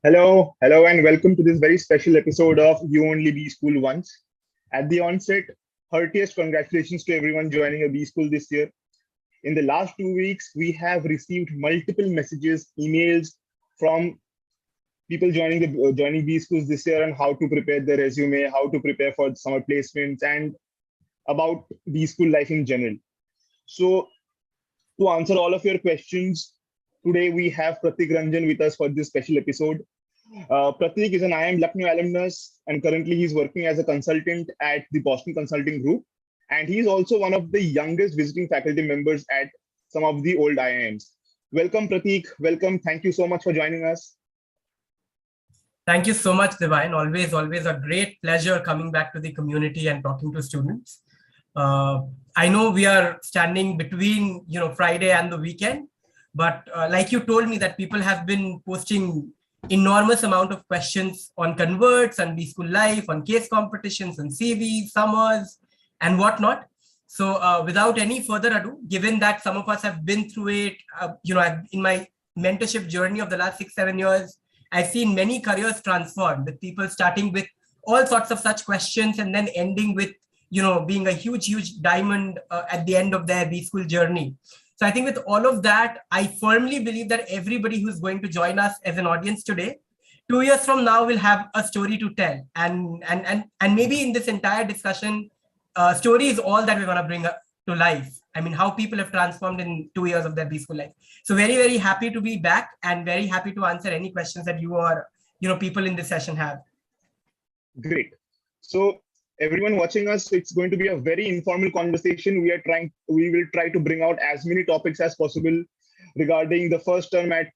Hello, and welcome to this very special episode of You Only Be School Once. At the onset, heartiest congratulations to everyone joining a B School this year. In the last 2 weeks, we have received multiple messages, emails from people joining B Schools this year on how to prepare their resume, how to prepare for summer placements, and about B School life in general. So, to answer all of your questions, today we have Pratik Ranjan with us for this special episode. Pratik is an IIM Lucknow alumnus, and currently he's working as a consultant at the Boston Consulting Group. And he's also one of the youngest visiting faculty members at some of the old IIMs. Welcome, Pratik. Welcome. Thank you so much for joining us. Thank you so much, Divine. Always a great pleasure coming back to the community and talking to students. I know we are standing between, Friday and the weekend, but like you told me that people have been posting enormous amount of questions on converts and B School life, on case competitions and CVs, summers and whatnot. So without any further ado, given that some of us have been through it, in my mentorship journey of the last 6-7 years, I've seen many careers transform, with people starting with all sorts of such questions and then ending with, being a huge diamond at the end of their B School journey. So I think with all of that, I firmly believe that everybody who's going to join us as an audience today, 2 years from now, will have a story to tell. And maybe in this entire discussion, story is all that we're going to bring to life. I mean, how people have transformed in 2 years of their B School life. So very happy to be back and very happy to answer any questions that you or, people in this session have. Great. So everyone watching us, it's going to be a very informal conversation. We will try to bring out as many topics as possible regarding the first term at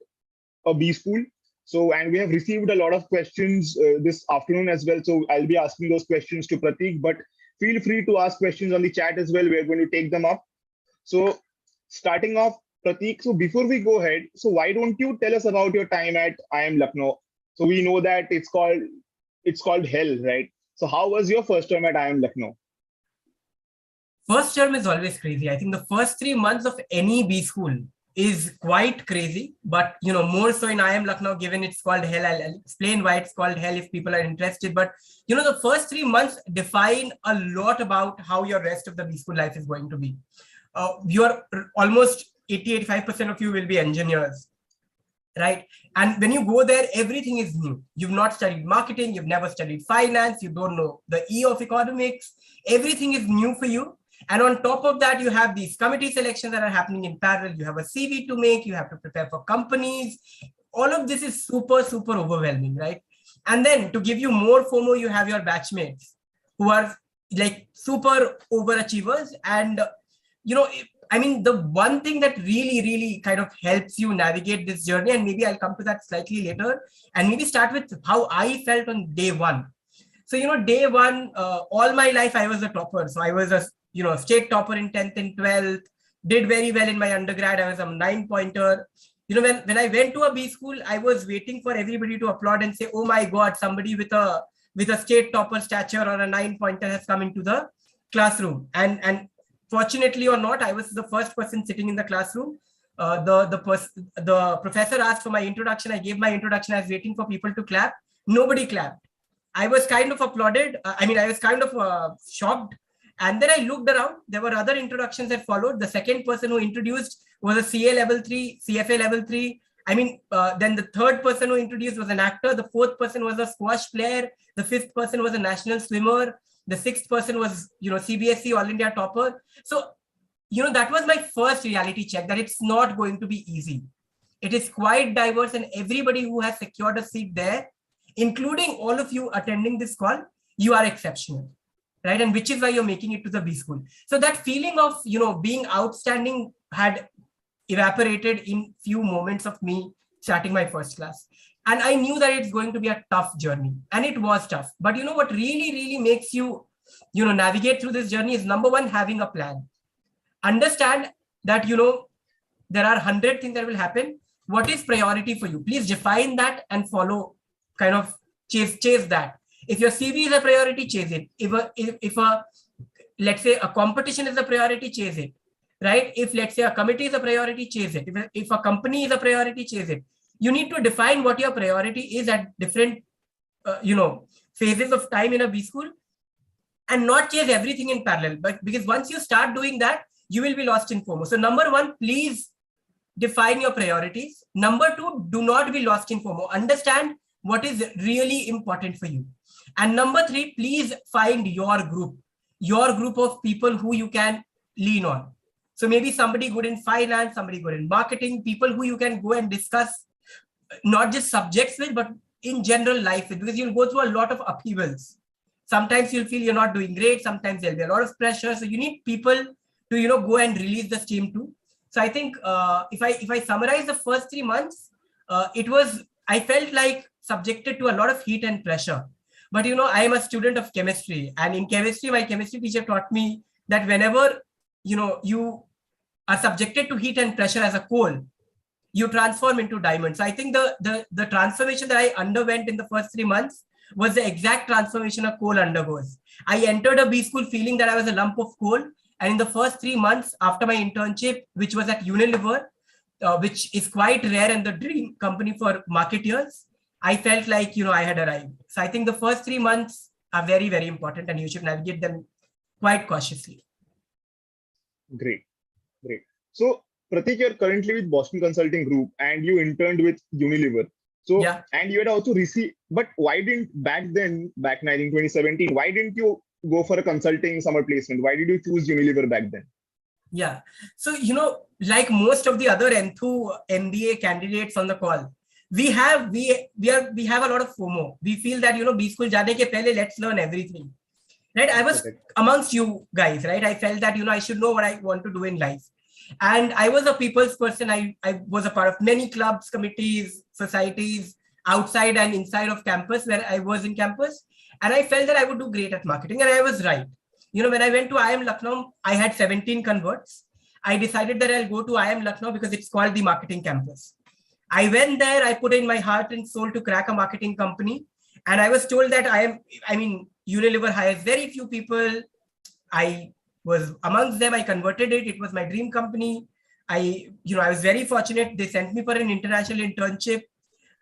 a B School. So, and we have received a lot of questions this afternoon as well. So I'll be asking those questions to Pratik, but feel free to ask questions on the chat as well. We're going to take them up. So starting off, Pratik, so before we go ahead, so why don't you tell us about your time at IIM Lucknow? So we know that it's called hell, right? So how was your first term at IIM Lucknow? First term is always crazy. I think the first 3 months of any B School is quite crazy, but more so in IIM Lucknow, given it's called hell. I'll explain why it's called hell if people are interested. But the first 3 months define a lot about how your rest of the B School life is going to be. You're almost 80-85% of you will be engineers, right? And when you go there, everything is new. You've not studied marketing, you've never studied finance, you don't know the E of economics. Everything is new for you. And on top of that, you have these committee selections that are happening in parallel. You have a CV to make, you have to prepare for companies. All of this is super overwhelming, right? And then to give you more FOMO, you have your batchmates who are like super overachievers. And, the one thing that really kind of helps you navigate this journey, and maybe I'll come to that slightly later, and maybe start with how I felt on day one. So, day one, all my life, I was a topper. So I was a state topper in 10th and 12th, did very well in my undergrad. I was a 9-pointer. When I went to a B School, I was waiting for everybody to applaud and say, oh my God, somebody with a state topper stature or a 9-pointer has come into the classroom. And fortunately or not, I was the first person sitting in the classroom. The professor asked for my introduction. I gave my introduction. I was waiting for people to clap. Nobody clapped. I was kind of applauded. I was kind of shocked. And then I looked around. There were other introductions that followed. The second person who introduced was a CA level 3, CFA level 3. Then the third person who introduced was an actor. The fourth person was a squash player. The fifth person was a national swimmer. The sixth person was, CBSE All India topper. So, that was my first reality check that it's not going to be easy. It is quite diverse, and everybody who has secured a seat there, including all of you attending this call, you are exceptional, right? And which is why you're making it to the B School. So that feeling of, being outstanding had evaporated in few moments of me starting my first class. And I knew that it's going to be a tough journey, and it was tough. But what really makes you, navigate through this journey is, number one, having a plan. Understand that, there are 100 things that will happen. What is priority for you? Please define that and follow, kind of chase that. If your CV is a priority, chase it. If let's say a competition is a priority, chase it, right? If let's say a committee is a priority, chase it. If a company is a priority, chase it. You need to define what your priority is at different, phases of time in a B school, and not chase everything in parallel. But because once you start doing that, you will be lost in FOMO. So number one, please define your priorities. Number two, do not be lost in FOMO. Understand what is really important for you. And number three, please find your group of people who you can lean on. So maybe somebody good in finance, somebody good in marketing, people who you can go and discuss not just subjects with, but in general life with, because you'll go through a lot of upheavals. Sometimes you'll feel you're not doing great. Sometimes there'll be a lot of pressure. So you need people to, go and release the steam too. So I think if I summarize the first 3 months, I felt like subjected to a lot of heat and pressure. But, I am a student of chemistry, and in chemistry, my chemistry teacher taught me that whenever, you are subjected to heat and pressure as a coal, you transform into diamonds. So I think the transformation that I underwent in the first 3 months was the exact transformation a coal undergoes. I entered a B school feeling that I was a lump of coal. And in the first 3 months after my internship, which was at Unilever, which is quite rare and the dream company for marketeers, I felt like, I had arrived. So I think the first 3 months are very, very important, and you should navigate them quite cautiously. Great. So Pratik, you're currently with Boston Consulting Group and you interned with Unilever. So, yeah. And you had also received, but why didn't back in 2017, why didn't you go for a consulting summer placement? Why did you choose Unilever back then? Yeah. So, like most of the other MBA candidates on the call, we have a lot of FOMO. We feel that, B school jaane ke pehle, let's learn everything. Right. I was amongst you guys, right? I felt that, I should know what I want to do in life. And I was a people's person. I was a part of many clubs, committees, societies outside and inside of campus where I was in campus. And I felt that I would do great at marketing. And I was right. When I went to IIM Lucknow, I had 17 converts. I decided that I'll go to IIM Lucknow because it's called the marketing campus. I went there. I put in my heart and soul to crack a marketing company. And I was told that Unilever hires very few people. I was amongst them. I converted it. It was my dream company. I was very fortunate. They sent me for an international internship.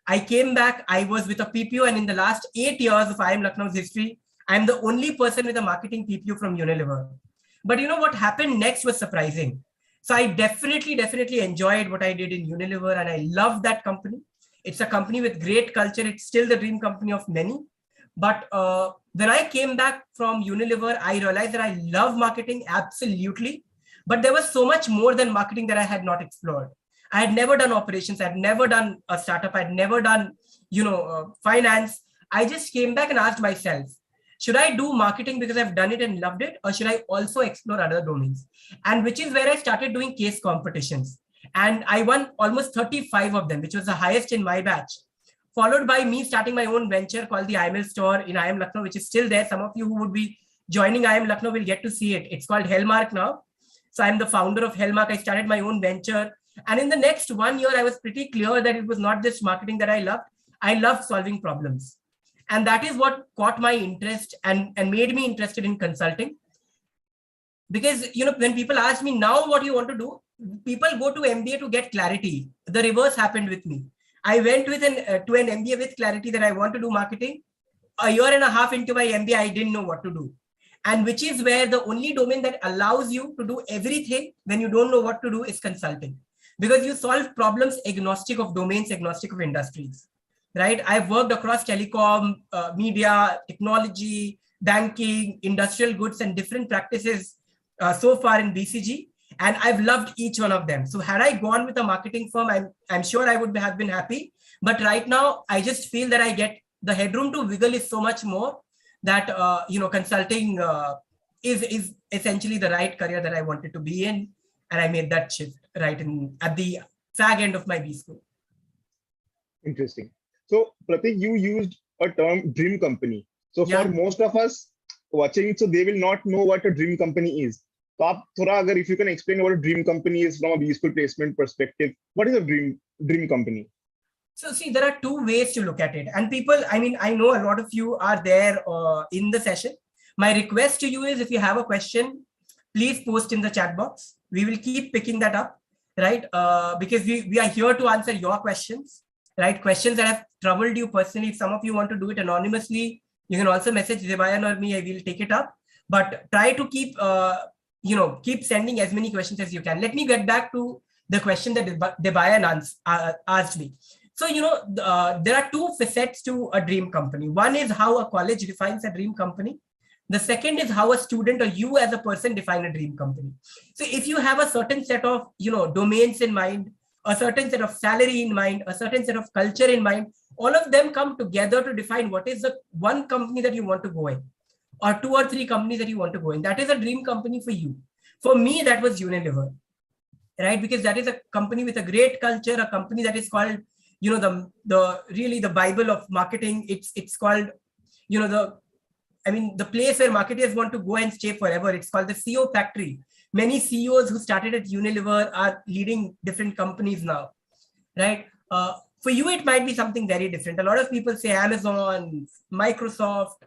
I came back. I was with a PPO, and in the last 8 years of IIM Lucknow's history, I'm the only person with a marketing PPO from Unilever. But what happened next was surprising. So I definitely enjoyed what I did in Unilever, and I love that company. It's a company with great culture. It's still the dream company of many. But when I came back from Unilever, I realized that I love marketing, absolutely. But there was so much more than marketing that I had not explored. I had never done operations. I had never done a startup. I had never done, finance. I just came back and asked myself, should I do marketing because I've done it and loved it? Or should I also explore other domains? And which is where I started doing case competitions. And I won almost 35 of them, which was the highest in my batch. Followed by me starting my own venture called the IML store in IIM Lucknow, which is still there. Some of you who would be joining IIM Lucknow will get to see it. It's called Hellmark now. So I'm the founder of Hellmark. I started my own venture. And in the next 1 year, I was pretty clear that it was not just marketing that I loved. I loved solving problems. And that is what caught my interest and made me interested in consulting. Because, when people ask me now what you want to do, people go to MBA to get clarity. The reverse happened with me. I went to an MBA with clarity that I want to do marketing. A year and a half into my MBA, I didn't know what to do. And which is where the only domain that allows you to do everything when you don't know what to do is consulting. Because you solve problems agnostic of domains, agnostic of industries, right? I've worked across telecom, media, technology, banking, industrial goods, and different practices so far in BCG. And I've loved each one of them. So had I gone with a marketing firm, I'm sure I would have been happy. But right now, I just feel that I get the headroom to wiggle is so much more that, consulting is essentially the right career that I wanted to be in. And I made that shift at the fag end of my B school. Interesting. So Pratik, you used a term dream company. So for most of us watching, so they will not know what a dream company is. So if you can explain what a dream company is from a B school placement perspective, what is a dream company? So see, there are two ways to look at it. And people, I know a lot of you are there in the session. My request to you is, if you have a question, please post in the chat box. We will keep picking that up, right? Because we are here to answer your questions. right? Questions that have troubled you personally. If some of you want to do it anonymously, you can also message Debayan or me. I will take it up. But try to keep, keep sending as many questions as you can. Let me get back to the question that Debayan asked me. So, there are two facets to a dream company. One is how a college defines a dream company. The second is how a student or you as a person define a dream company. So if you have a certain set of, domains in mind, a certain set of salary in mind, a certain set of culture in mind, all of them come together to define what is the one company that you want to go in, or two or three companies that you want to go in. That is a dream company for you. For me, that was Unilever, right? Because that is a company with a great culture, a company that is called, the Bible of marketing. It's called, the place where marketers want to go and stay forever. It's called the CEO factory. Many CEOs who started at Unilever are leading different companies now, right? For you, it might be something very different. A lot of people say Amazon, Microsoft,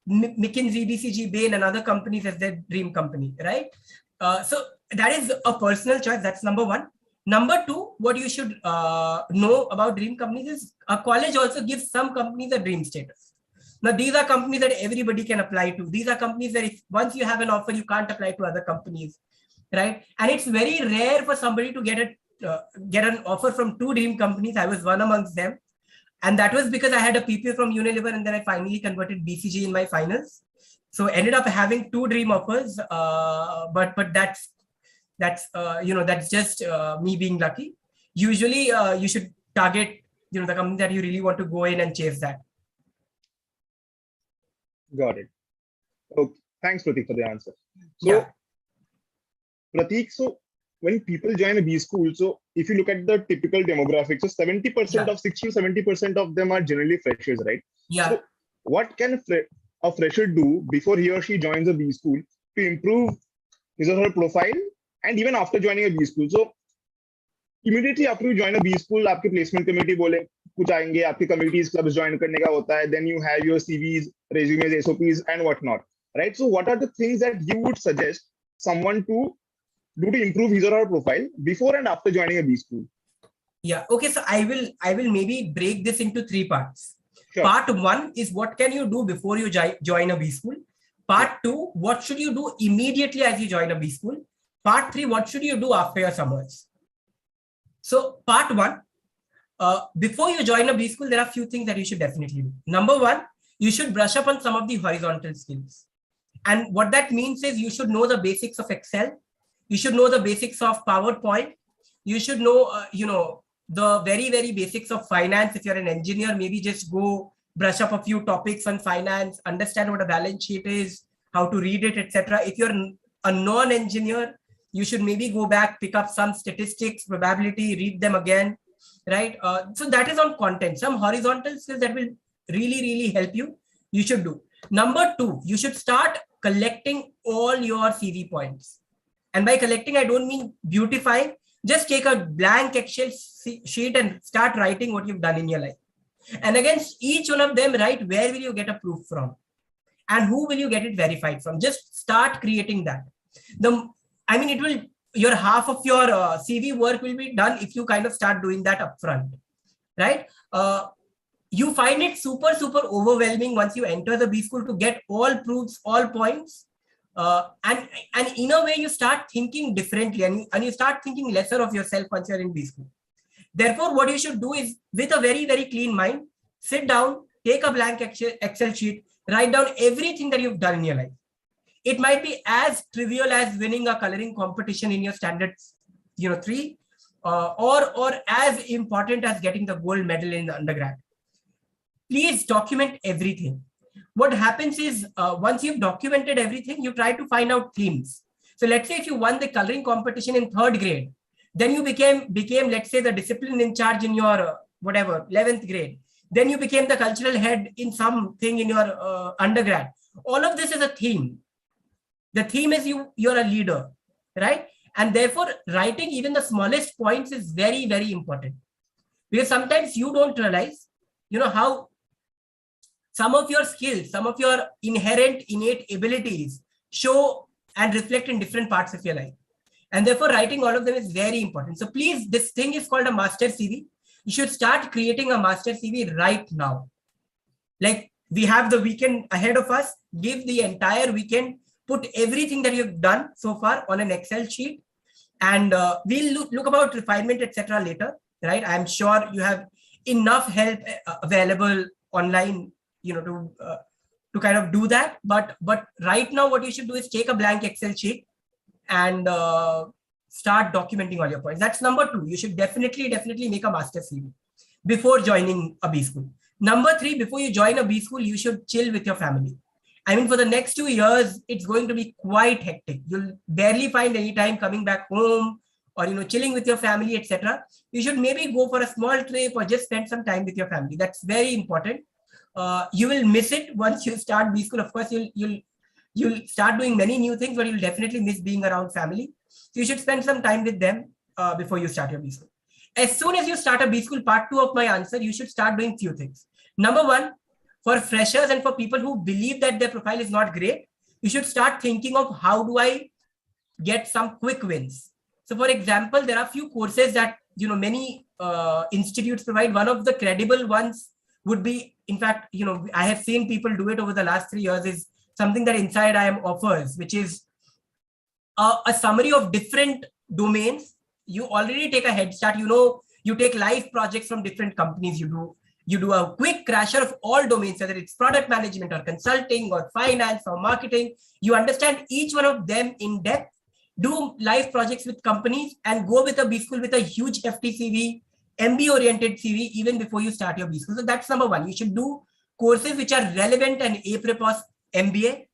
McKinsey, BCG, Bain, and other companies as their dream company, right? So that is a personal choice. That's number one. Number two, what you should know about dream companies is a college also gives some companies a dream status. Now, these are companies that everybody can apply to. These are companies that if once you have an offer, you can't apply to other companies, right? And it's very rare for somebody to get an offer from two dream companies. I was one amongst them. And that was because I had a PPA from Unilever, and then I finally converted BCG in my finals. So ended up having two dream offers. But that's just me being lucky. Usually, you should target the company that you really want to go in and chase that. Got it. Okay. Thanks, Pratik, for the answer. So, Pratik, so when people join a B school, so if you look at the typical demographics, so 70% of 60 to 70% of them are generally freshers, right? Yeah. So what can a fresher do before he or she joins a B school to improve his or her profile, and even after joining a B school? So immediately after you join a B school, आपके placement committee बोले कुछ आएंगे, आपके committees clubs join करने का होता है, then you have your CVs, resumes, SOPs, and whatnot, right? So what are the things that you would suggest someone to do to improve his or her profile before and after joining a B school? Yeah. Okay. So I will maybe break this into three parts. Sure. Part one is what can you do before you join a B school? Part two, what should you do immediately as you join a B school? Part three, what should you do after your summers? So part one, before you join a B school, there are a few things that you should definitely do. Number one, you should brush up on some of the horizontal skills. And what that means is you should know the basics of Excel. You should know the basics of PowerPoint. You should know, the very, very basics of finance. If you're an engineer, maybe just go brush up a few topics on finance, understand what a balance sheet is, how to read it, etc. If you're a non-engineer, you should maybe go back, pick up some statistics, probability, read them again, right? So that is on content. Some horizontal skills that will really, really help you, you should do. Number two, you should start collecting all your CV points. And by collecting, I don't mean beautifying. Just take a blank Excel sheet and start writing what you've done in your life. And against each one of them, write where will you get a proof from? And who will you get it verified from? Just start creating that. Your half of your CV work will be done if you kind of start doing that upfront, right? You find it super, super overwhelming once you enter the B school to get all proofs, all points. And in a way, you start thinking differently and you start thinking lesser of yourself once you're in B school. Therefore, what you should do is, with a very, very clean mind, sit down, take a blank Excel sheet, write down everything that you've done in your life. It might be as trivial as winning a coloring competition in your standard 3, or as important as getting the gold medal in the undergrad. Please document everything. What happens is, once you've documented everything, you try to find out themes. So let's say if you won the coloring competition in 3rd grade, then you became, let's say, the discipline in charge in your 11th grade. Then you became the cultural head in something in your undergrad. All of this is a theme. The theme is you're a leader, right? And therefore, writing even the smallest points is very, very important. Because sometimes you don't realize, how some of your skills, some of your innate abilities show and reflect in different parts of your life. And therefore, writing all of them is very important. So please, this thing is called a master CV. You should start creating a master CV right now. Like, we have the weekend ahead of us. Give the entire weekend, put everything that you've done so far on an Excel sheet, and we'll look about refinement, etc. later, right? I'm sure you have enough help available online, to kind of do that. But right now, what you should do is take a blank Excel sheet and start documenting all your points. That's number 2. You should definitely make a master CV before joining a B school. Number 3, before you join a B school, you should chill with your family. I mean, for the next 2 years, it's going to be quite hectic. You'll barely find any time coming back home or, chilling with your family, etc. You should maybe go for a small trip or just spend some time with your family. That's very important. You will miss it once you start B school. Of course, you'll start doing many new things, but you'll definitely miss being around family. So you should spend some time with them before you start your B school. As soon as you start a B school, part 2 of my answer, you should start doing few things. Number 1, for freshers and for people who believe that their profile is not great, you should start thinking of how do I get some quick wins. So for example, there are few courses that, many institutes provide. One of the credible ones would be, in fact, I have seen people do it over the last 3 years, is something that Inside IIM offers, which is a summary of different domains. You already take a head start. You take live projects from different companies. You do a quick crasher of all domains, whether it's product management or consulting or finance or marketing. You understand each one of them in depth, do live projects with companies, and go with a B school with a huge FTCV, MBA oriented CV even before you start your B school. So that's number 1. You should do courses which are relevant and apropos MBA.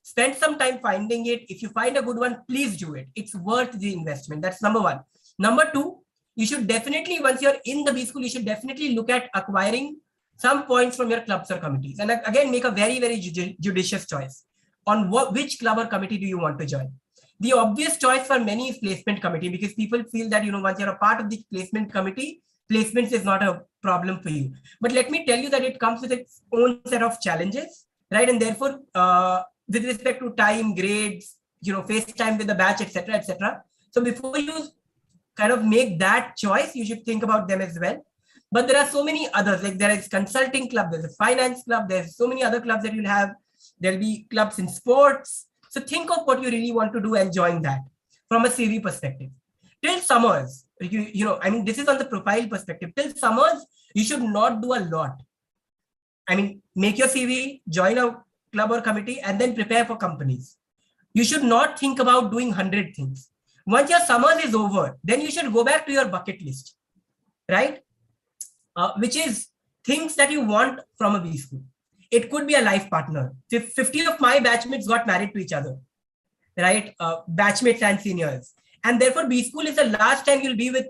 Spend some time finding it. If you find a good one, please do it. It's worth the investment. That's number 1. Number 2, you should definitely, once you're in the B school, you should definitely look at acquiring some points from your clubs or committees. And again, make a very, very judicious choice on which club or committee do you want to join. The obvious choice for many is placement committee, because people feel that, once you're a part of the placement committee, placements is not a problem for you. But let me tell you that it comes with its own set of challenges, right? And therefore, with respect to time, grades, face time with the batch, etc., etc. So before you kind of make that choice, you should think about them as well. But there are so many others, like there is consulting club, there's a finance club, there's so many other clubs that you'll have. There'll be clubs in sports. So think of what you really want to do and join that from a CV perspective. Till summers, this is on the profile perspective. Till summers, you should not do a lot. Make your CV, join a club or committee, and then prepare for companies. You should not think about doing 100 things. Once your summers is over, then you should go back to your bucket list, right? Which is things that you want from a B school. It could be a life partner. 50 of my batchmates got married to each other, right? Batchmates and seniors. And therefore, B school is the last time you'll be with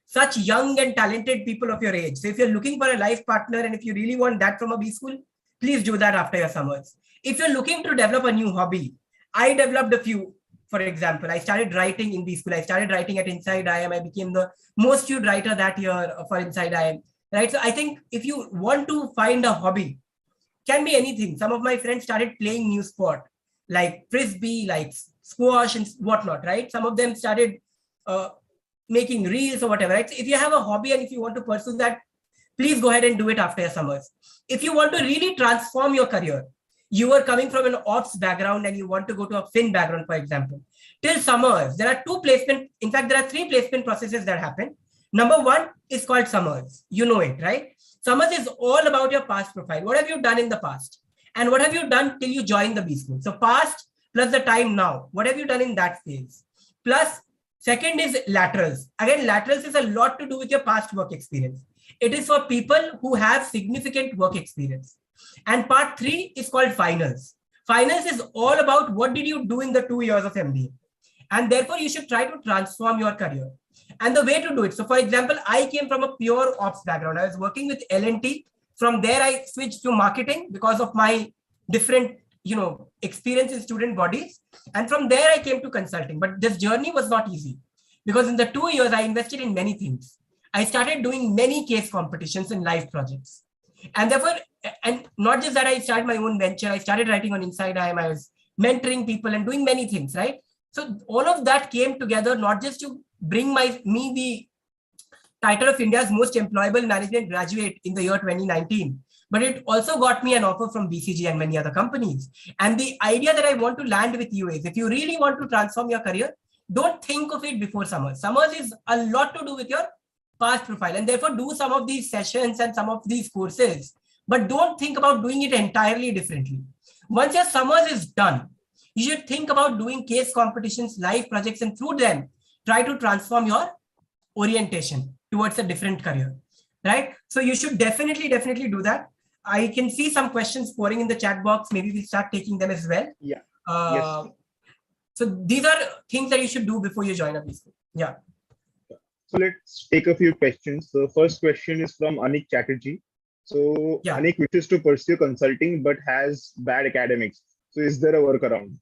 such young and talented people of your age. So if you're looking for a life partner, and if you really want that from a B school, please do that after your summers. If you're looking to develop a new hobby, I developed a few. For example, I started writing in B school. I started writing at Inside IIM. I became the most viewed writer that year for Inside IIM, right? So I think if you want to find a hobby, can be anything. Some of my friends started playing new sport, like frisbee, like squash and whatnot, right? Some of them started making reels or whatever, right? So if you have a hobby and if you want to pursue that, please go ahead and do it after your summers. If you want to really transform your career, you are coming from an ops background and you want to go to a fin background, for example, till summers, there are 2 placement. In fact, there are 3 placement processes that happen. Number 1 is called summers. You know it, right? Summers is all about your past profile. What have you done in the past? And what have you done till you join the B school? So past plus the time now. What have you done in that phase? Plus, second is laterals. Again, laterals is a lot to do with your past work experience. It is for people who have significant work experience. And part 3 is called finals. Finals is all about what did you do in the 2 years of MBA. And therefore, you should try to transform your career. And the way to do it. So for example, I came from a pure ops background. I was working with L&T. From there, I switched to marketing because of my different, experience in student bodies. And from there, I came to consulting. But this journey was not easy because in the 2 years, I invested in many things. I started doing many case competitions and live projects. And therefore, and not just that, I started my own venture. I started writing on Inside IIM. I was mentoring people and doing many things, right? So all of that came together, not just to bring me the title of India's most employable management graduate in the year 2019. But it also got me an offer from BCG and many other companies. And the idea that I want to land with you is, if you really want to transform your career, don't think of it before summers. Summers is a lot to do with your past profile, and therefore do some of these sessions and some of these courses, but don't think about doing it entirely differently. Once your summers is done, you should think about doing case competitions, live projects, and through them, try to transform your orientation towards a different career, right? So you should definitely do that. I can see some questions pouring in the chat box. Maybe we'll start taking them as well. Yeah. Yes. So these are things that you should do before you join a B school. Yeah. So let's take a few questions. The first question is from Anik Chatterjee. So yeah. Anik wishes to pursue consulting but has bad academics. So is there a workaround?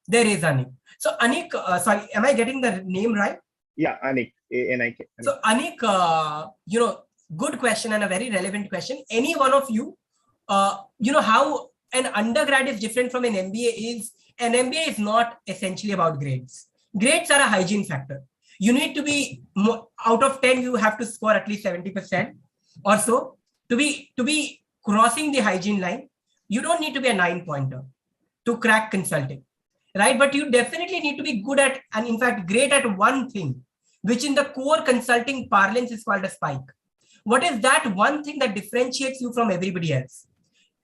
There is, Anik. So Anik, sorry, am I getting the name right? Yeah, Anik, A-N-I-K. So Anik, good question and a very relevant question. Any one of you, how an undergrad is different from an MBA is, an MBA is not essentially about grades. Grades are a hygiene factor. You need to be, out of 10, you have to score at least 70% or so to be crossing the hygiene line. You don't need to be a 9-pointer to crack consulting, right? But you definitely need to be good at, and in fact, great at one thing, which in the core consulting parlance is called a spike. What is that one thing that differentiates you from everybody else?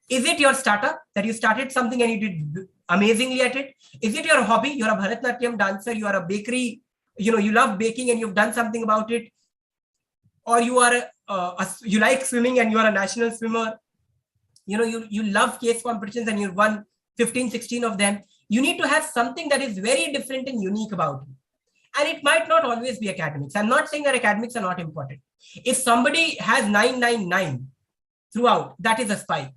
Is it your startup, that you started something and you did amazingly at it? Is it your hobby? You're a Bharatanatyam dancer, you are a bakery, you love baking and you've done something about it. Or you are you like swimming and you are a national swimmer. You love case competitions and you've won 15, 16 of them. You need to have something that is very different and unique about you. And it might not always be academics. I'm not saying that academics are not important. If somebody has 999 throughout, that is a spike.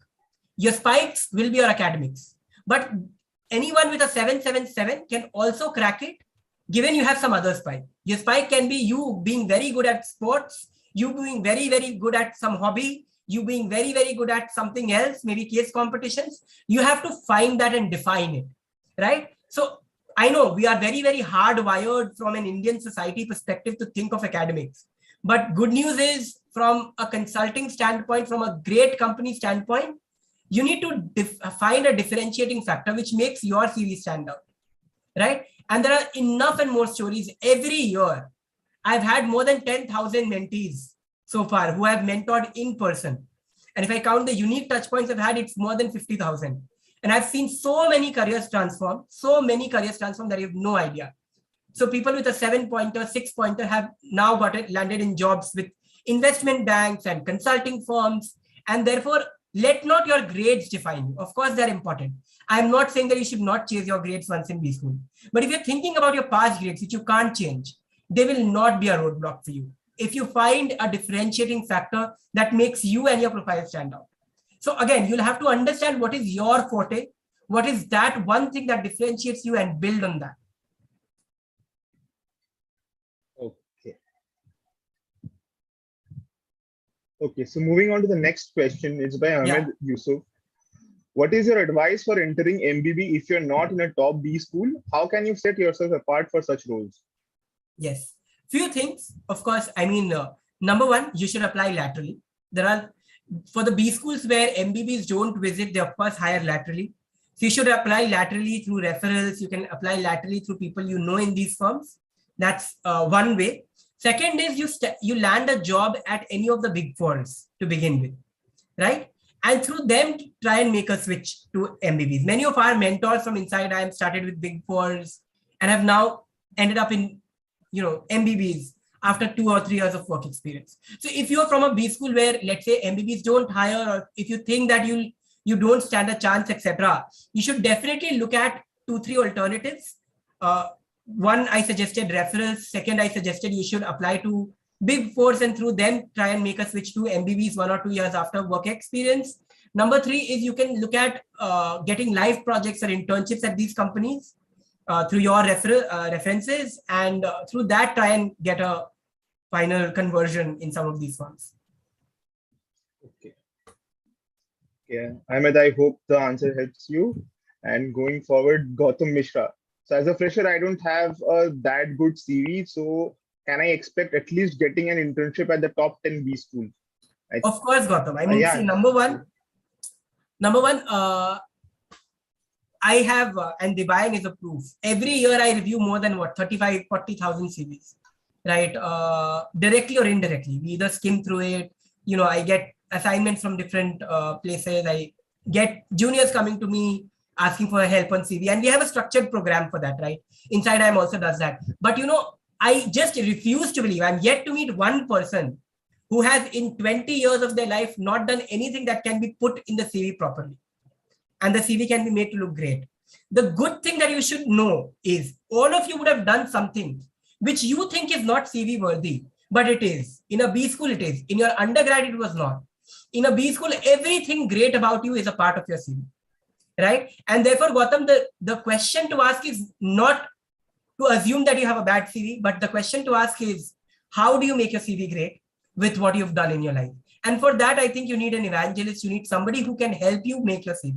Your spikes will be your academics. But anyone with a 777 can also crack it, given you have some other spike. Your spike can be you being very good at sports, you being very, very good at some hobby, you being very, very good at something else, maybe case competitions. You have to find that and define it, right? So I know we are very, very hardwired from an Indian society perspective to think of academics. But good news is, from a consulting standpoint, from a great company standpoint, you need to find a differentiating factor which makes your CV stand out, right? And there are enough and more stories every year. I've had more than 10,000 mentees so far who have mentored in person. And if I count the unique touch points I've had, it's more than 50,000. And I've seen so many careers transform that you have no idea. So people with a 7-pointer, 6-pointer have now landed in jobs with investment banks and consulting firms. And therefore, let not your grades define you. Of course, they're important. I'm not saying that you should not chase your grades once in B school. But if you're thinking about your past grades, which you can't change, they will not be a roadblock for you. If you find a differentiating factor that makes you and your profile stand out. So again, you'll have to understand what is your forte, what is that one thing that differentiates you, and build on that. Okay, so moving on to the next question, it's by Ahmed Yusuf. What is your advice for entering MBB if you're not in a top B school? How can you set yourself apart for such roles? Yes, few things. Of course, I mean, number one, you should apply laterally. There are, for the B schools where MBBs don't visit, they of course hire laterally. So you should apply laterally through referrals. You can apply laterally through people you know in these firms. That's one way. Second is you land a job at any of the big fours to begin with, right? And through them, try and make a switch to MBBs. Many of our mentors from inside IIM started with big fours and have now ended up in, MBBs after 2 or 3 years of work experience. So if you're from a B school where, let's say, MBBs don't hire, or if you think that you don't stand a chance, etc., you should definitely look at 2-3 alternatives. One, I suggested referrals. Second, I suggested you should apply to big fours and through them try and make a switch to MBBs 1 or 2 years after work experience. Number 3 is you can look at getting live projects or internships at these companies through your references, and through that try and get a final conversion in some of these firms. Okay. Yeah, Ahmed, I hope the answer helps you. And going forward, Gautam Mishra. So as a fresher, I don't have that good CV. So can I expect at least getting an internship at the top 10 B school? Of course, Gautam. I mean, Yeah. see, number one, I have, and Divine is a proof. Every year I review more than 35, 40,000 CVs, right? Directly or indirectly. We either skim through it. I get assignments from different places. I get juniors coming to me asking for help on CV. And we have a structured program for that, right? Inside IIM also does that. But, I just refuse to believe. I'm yet to meet one person who has in 20 years of their life not done anything that can be put in the CV properly. And the CV can be made to look great. The good thing that you should know is all of you would have done something which you think is not CV worthy, but it is. In a B school, it is. In your undergrad, it was not. In a B school, everything great about you is a part of your CV, right? And therefore, Gautam, the question to ask is not to assume that you have a bad CV, but the question to ask is, how do you make your CV great with what you've done in your life? And for that, I think you need an evangelist. You need somebody who can help you make your CV.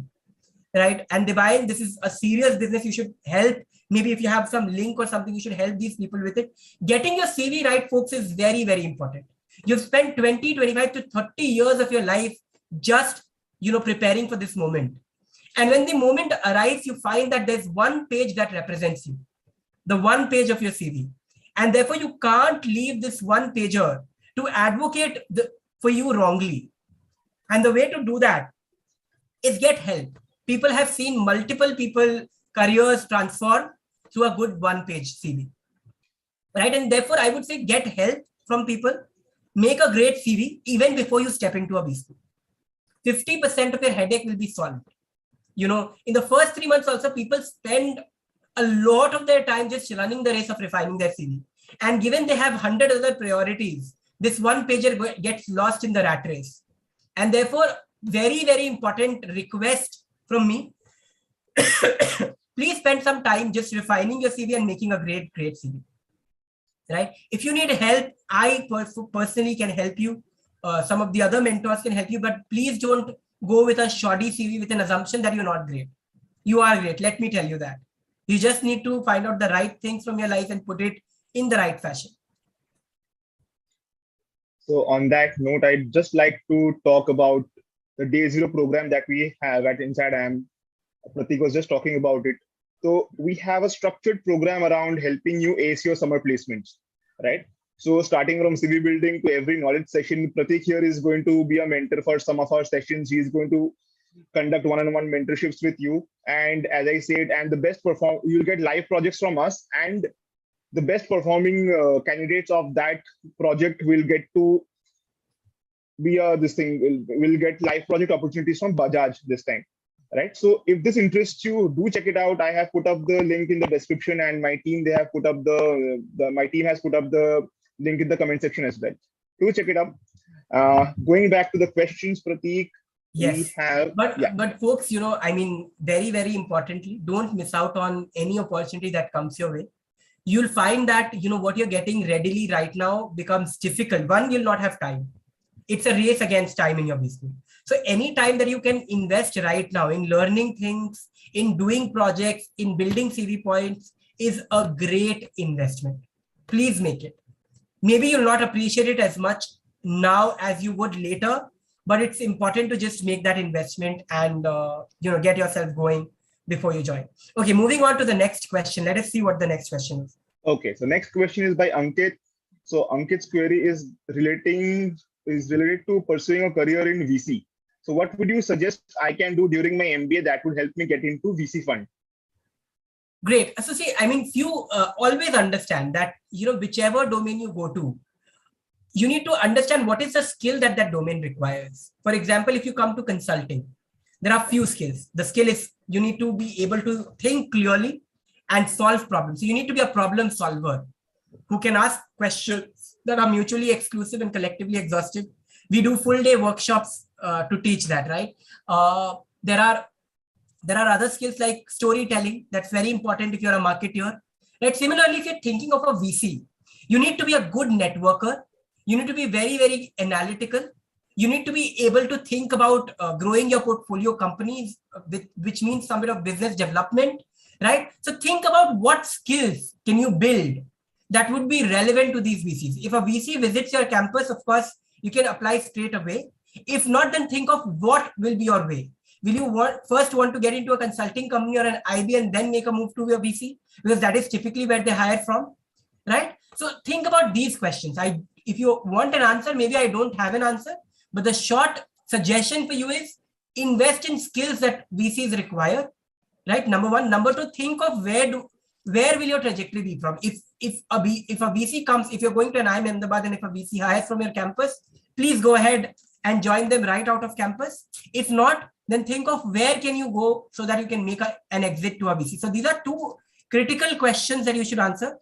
Right. And Divine, this is a serious business. You should help. Maybe if you have some link or something, you should help these people with it. Getting your CV right, folks, is very, very important. You've spent 20, 25 to 30 years of your life just, preparing for this moment. And when the moment arrives, you find that there's one page that represents you, the one page of your CV. And therefore, you can't leave this one pager to advocate for you wrongly. And the way to do that is get help. People have seen multiple people careers transform through a good one-page CV, right? And therefore, I would say get help from people, make a great CV even before you step into a B school. 50% of your headache will be solved. In the first 3 months also, people spend a lot of their time just running the race of refining their CV. And given they have 100 other priorities, this one pager gets lost in the rat race. And therefore, very, very important request from me, please spend some time just refining your CV and making a great CV, right? If you need help, I personally can help you. Some of the other mentors can help you, but please don't go with a shoddy CV with an assumption that you're not great. You are great. Let me tell you that. You just need to find out the right things from your life and put it in the right fashion. So on that note, I'd just like to talk about the Day Zero program that we have at Inside IIM. Pratik was just talking about it. So we have a structured program around helping you ace your summer placements, right? So starting from CV building to every knowledge session, Pratik here is going to be a mentor for some of our sessions. He's going to conduct one-on-one mentorships with you. And as I said, and the best you'll get live projects from us, and the best performing candidates of that project will get to be will get live project opportunities from Bajaj this time, right? So if this interests you, do check it out. I have put up the link in the description, and my team has put up the link in the comment section as well. Do check it out. Going back to the questions, Pratik. Yes, but folks, I mean, very, very importantly, don't miss out on any opportunity that comes your way. You'll find that, what you're getting readily right now becomes difficult. One, you'll not have time. It's a race against time in your business. So any time that you can invest right now in learning things, in doing projects, in building CV points is a great investment. Please make it. Maybe you'll not appreciate it as much now as you would later, but it's important to just make that investment and get yourself going before you join. Okay, moving on to the next question. Let us see what the next question is. Okay, so next question is by Ankit. So Ankit's query is related to pursuing a career in VC. So what would you suggest I can do during my MBA that would help me get into VC fund? Great. So see, I mean, you always understand that, whichever domain you go to, you need to understand what is the skill that domain requires. For example, if you come to consulting, there are few skills. The skill is you need to be able to think clearly and solve problems. So you need to be a problem solver who can ask questions that are mutually exclusive and collectively exhaustive. We do full day workshops to teach that, right? There are other skills like storytelling. That's very important if you're a marketer. Right? Similarly, if you're thinking of a VC, you need to be a good networker. You need to be very, very analytical. You need to be able to think about growing your portfolio companies, which means some bit of business development, right? So think about what skills can you build that would be relevant to these VCs. If a VC visits your campus, of course, you can apply straight away. If not, then think of what will be your way. Will you first want to get into a consulting company or an IB and then make a move to your VC? Because that is typically where they hire from, right? So think about these questions. If you want an answer, maybe I don't have an answer, but the short suggestion for you is invest in skills that VCs require, right? Number one. Number two, think of where will your trajectory be from? If a VC comes, if you're going to an IIM Ahmedabad and if a VC hires from your campus, please go ahead and join them right out of campus. If not, then think of where can you go so that you can make an exit to a VC. So these are two critical questions that you should answer,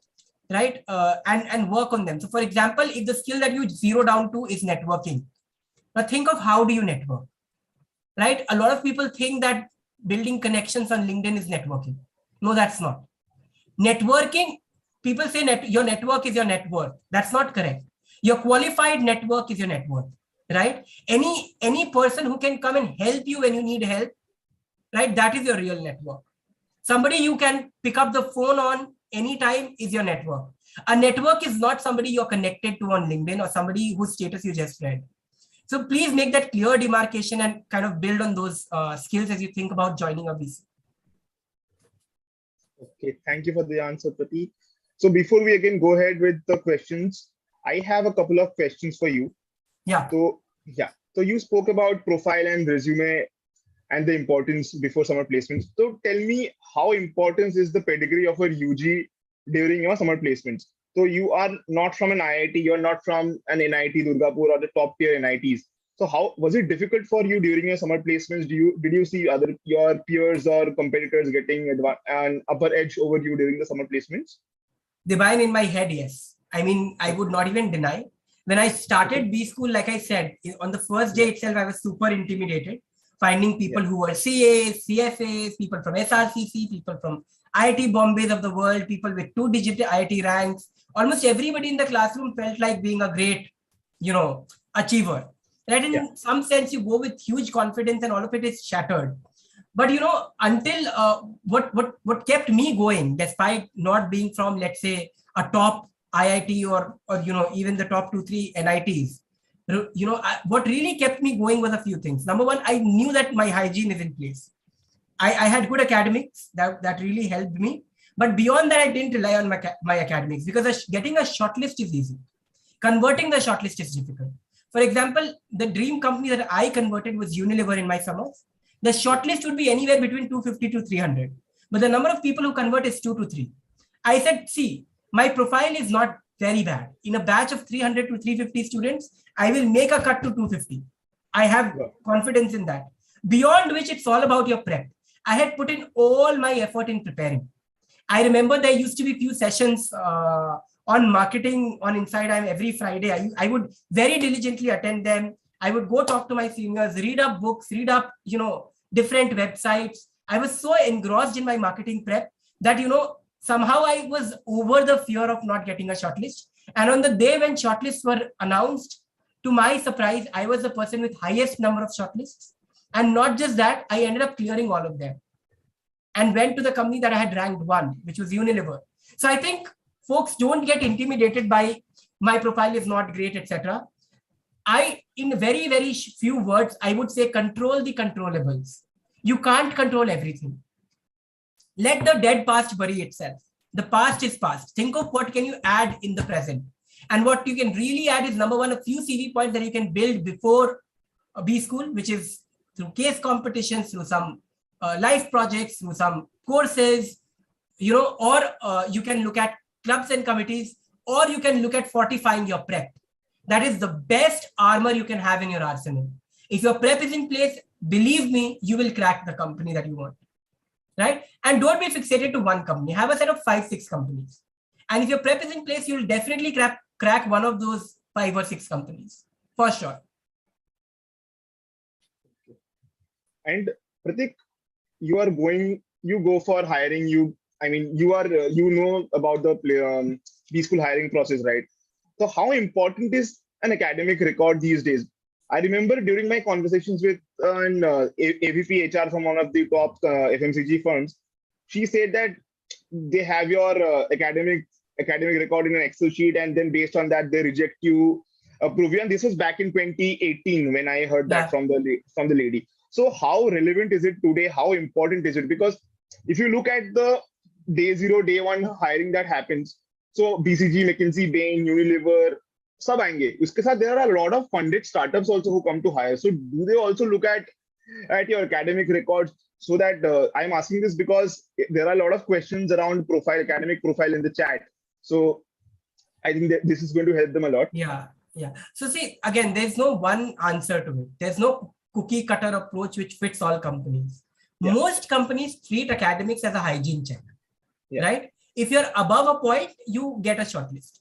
right? And work on them. So for example, if the skill that you zero down to is networking, now think of how do you network, right? A lot of people think that building connections on LinkedIn is networking. No, that's not. Networking, people say your network is your net worth. That's not correct. Your qualified network is your net worth, right? Any person who can come and help you when you need help, right? That is your real network. Somebody you can pick up the phone on anytime is your network. A network is not somebody you're connected to on LinkedIn or somebody whose status you just read. So please make that clear demarcation and kind of build on those skills as you think about joining a VC. Okay, thank you for the answer, Pratik. So before we again go ahead with the questions, I have a couple of questions for you. Yeah. So you spoke about profile and resume and the importance before summer placements. So tell me, how important is the pedigree of a UG during your summer placements? So you are not from an IIT, you're not from an NIT Durgapur or the top tier NITs. So how was it difficult for you during your summer placements? Did you see your peers or competitors getting an upper edge over you during the summer placements? Divine, in my head, yes. I mean, I would not even deny. When I started B school, like I said, on the first day itself, I was super intimidated, finding people who were CAs, CFAs, people from SRCC, people from IIT Bombays of the world, people with 2-digit IIT ranks. Almost everybody in the classroom felt like being a great, achiever. Right? In some sense, you go with huge confidence and all of it is shattered. But, until what kept me going, despite not being from, let's say, a top IIT or even the top 2-3 NITs, what really kept me going was a few things. Number one, I knew that my hygiene is in place. I had good academics that really helped me. But beyond that, I didn't rely on my academics because getting a shortlist is easy. Converting the shortlist is difficult. For example, the dream company that I converted was Unilever in my summers. The shortlist would be anywhere between 250 to 300. But the number of people who convert is 2 to 3. I said, see, my profile is not very bad. In a batch of 300 to 350 students, I will make a cut to 250. I have confidence in that. Beyond which, it's all about your prep. I had put in all my effort in preparing. I remember there used to be few sessions on marketing on Inside IIM every Friday. I would very diligently attend them. I would go talk to my seniors, read up books, read up, different websites. I was so engrossed in my marketing prep that, somehow I was over the fear of not getting a shortlist. And on the day when shortlists were announced, to my surprise, I was the person with highest number of shortlists. And not just that, I ended up clearing all of them and went to the company that I had ranked 1, which was Unilever. So I think folks don't get intimidated by my profile is not great, etc. In very, very few words, I would say control the controllables. You can't control everything. Let the dead past bury itself. The past is past. Think of what can you add in the present. And what you can really add is, number one, a few CV points that you can build before a B school, which is through case competitions, through some life projects, through some courses, or you can look at clubs and committees, or you can look at fortifying your prep. That is the best armor you can have in your arsenal. If your prep is in place, believe me, you will crack the company that you want, right? And don't be fixated to one company. Have a set of 5-6 companies. And if your prep is in place, you'll definitely crack one of those 5 or 6 companies, for sure. And Pratik, you go for hiring. You know about the B school hiring process, right? So how important is an academic record these days? I remember during my conversations with an AVP HR from one of the top FMCG firms, she said that they have your academic academic record in an Excel sheet, and then based on that they reject you, approve you. And this was back in 2018 when I heard that from the lady. So how relevant is it today? How important is it? Because if you look at the day zero, day one hiring that happens, so BCG, McKinsey, Bain, Unilever, sab aayenge. Uske saath there are a lot of funded startups also who come to hire. So do they also look at your academic records? So that I'm asking this because there are a lot of questions around academic profile in the chat. So I think that this is going to help them a lot. Yeah. So see, again, there's no one answer to it. There's no cookie cutter approach which fits all companies. Yeah. Most companies treat academics as a hygiene check, right? If you're above a point, you get a shortlist.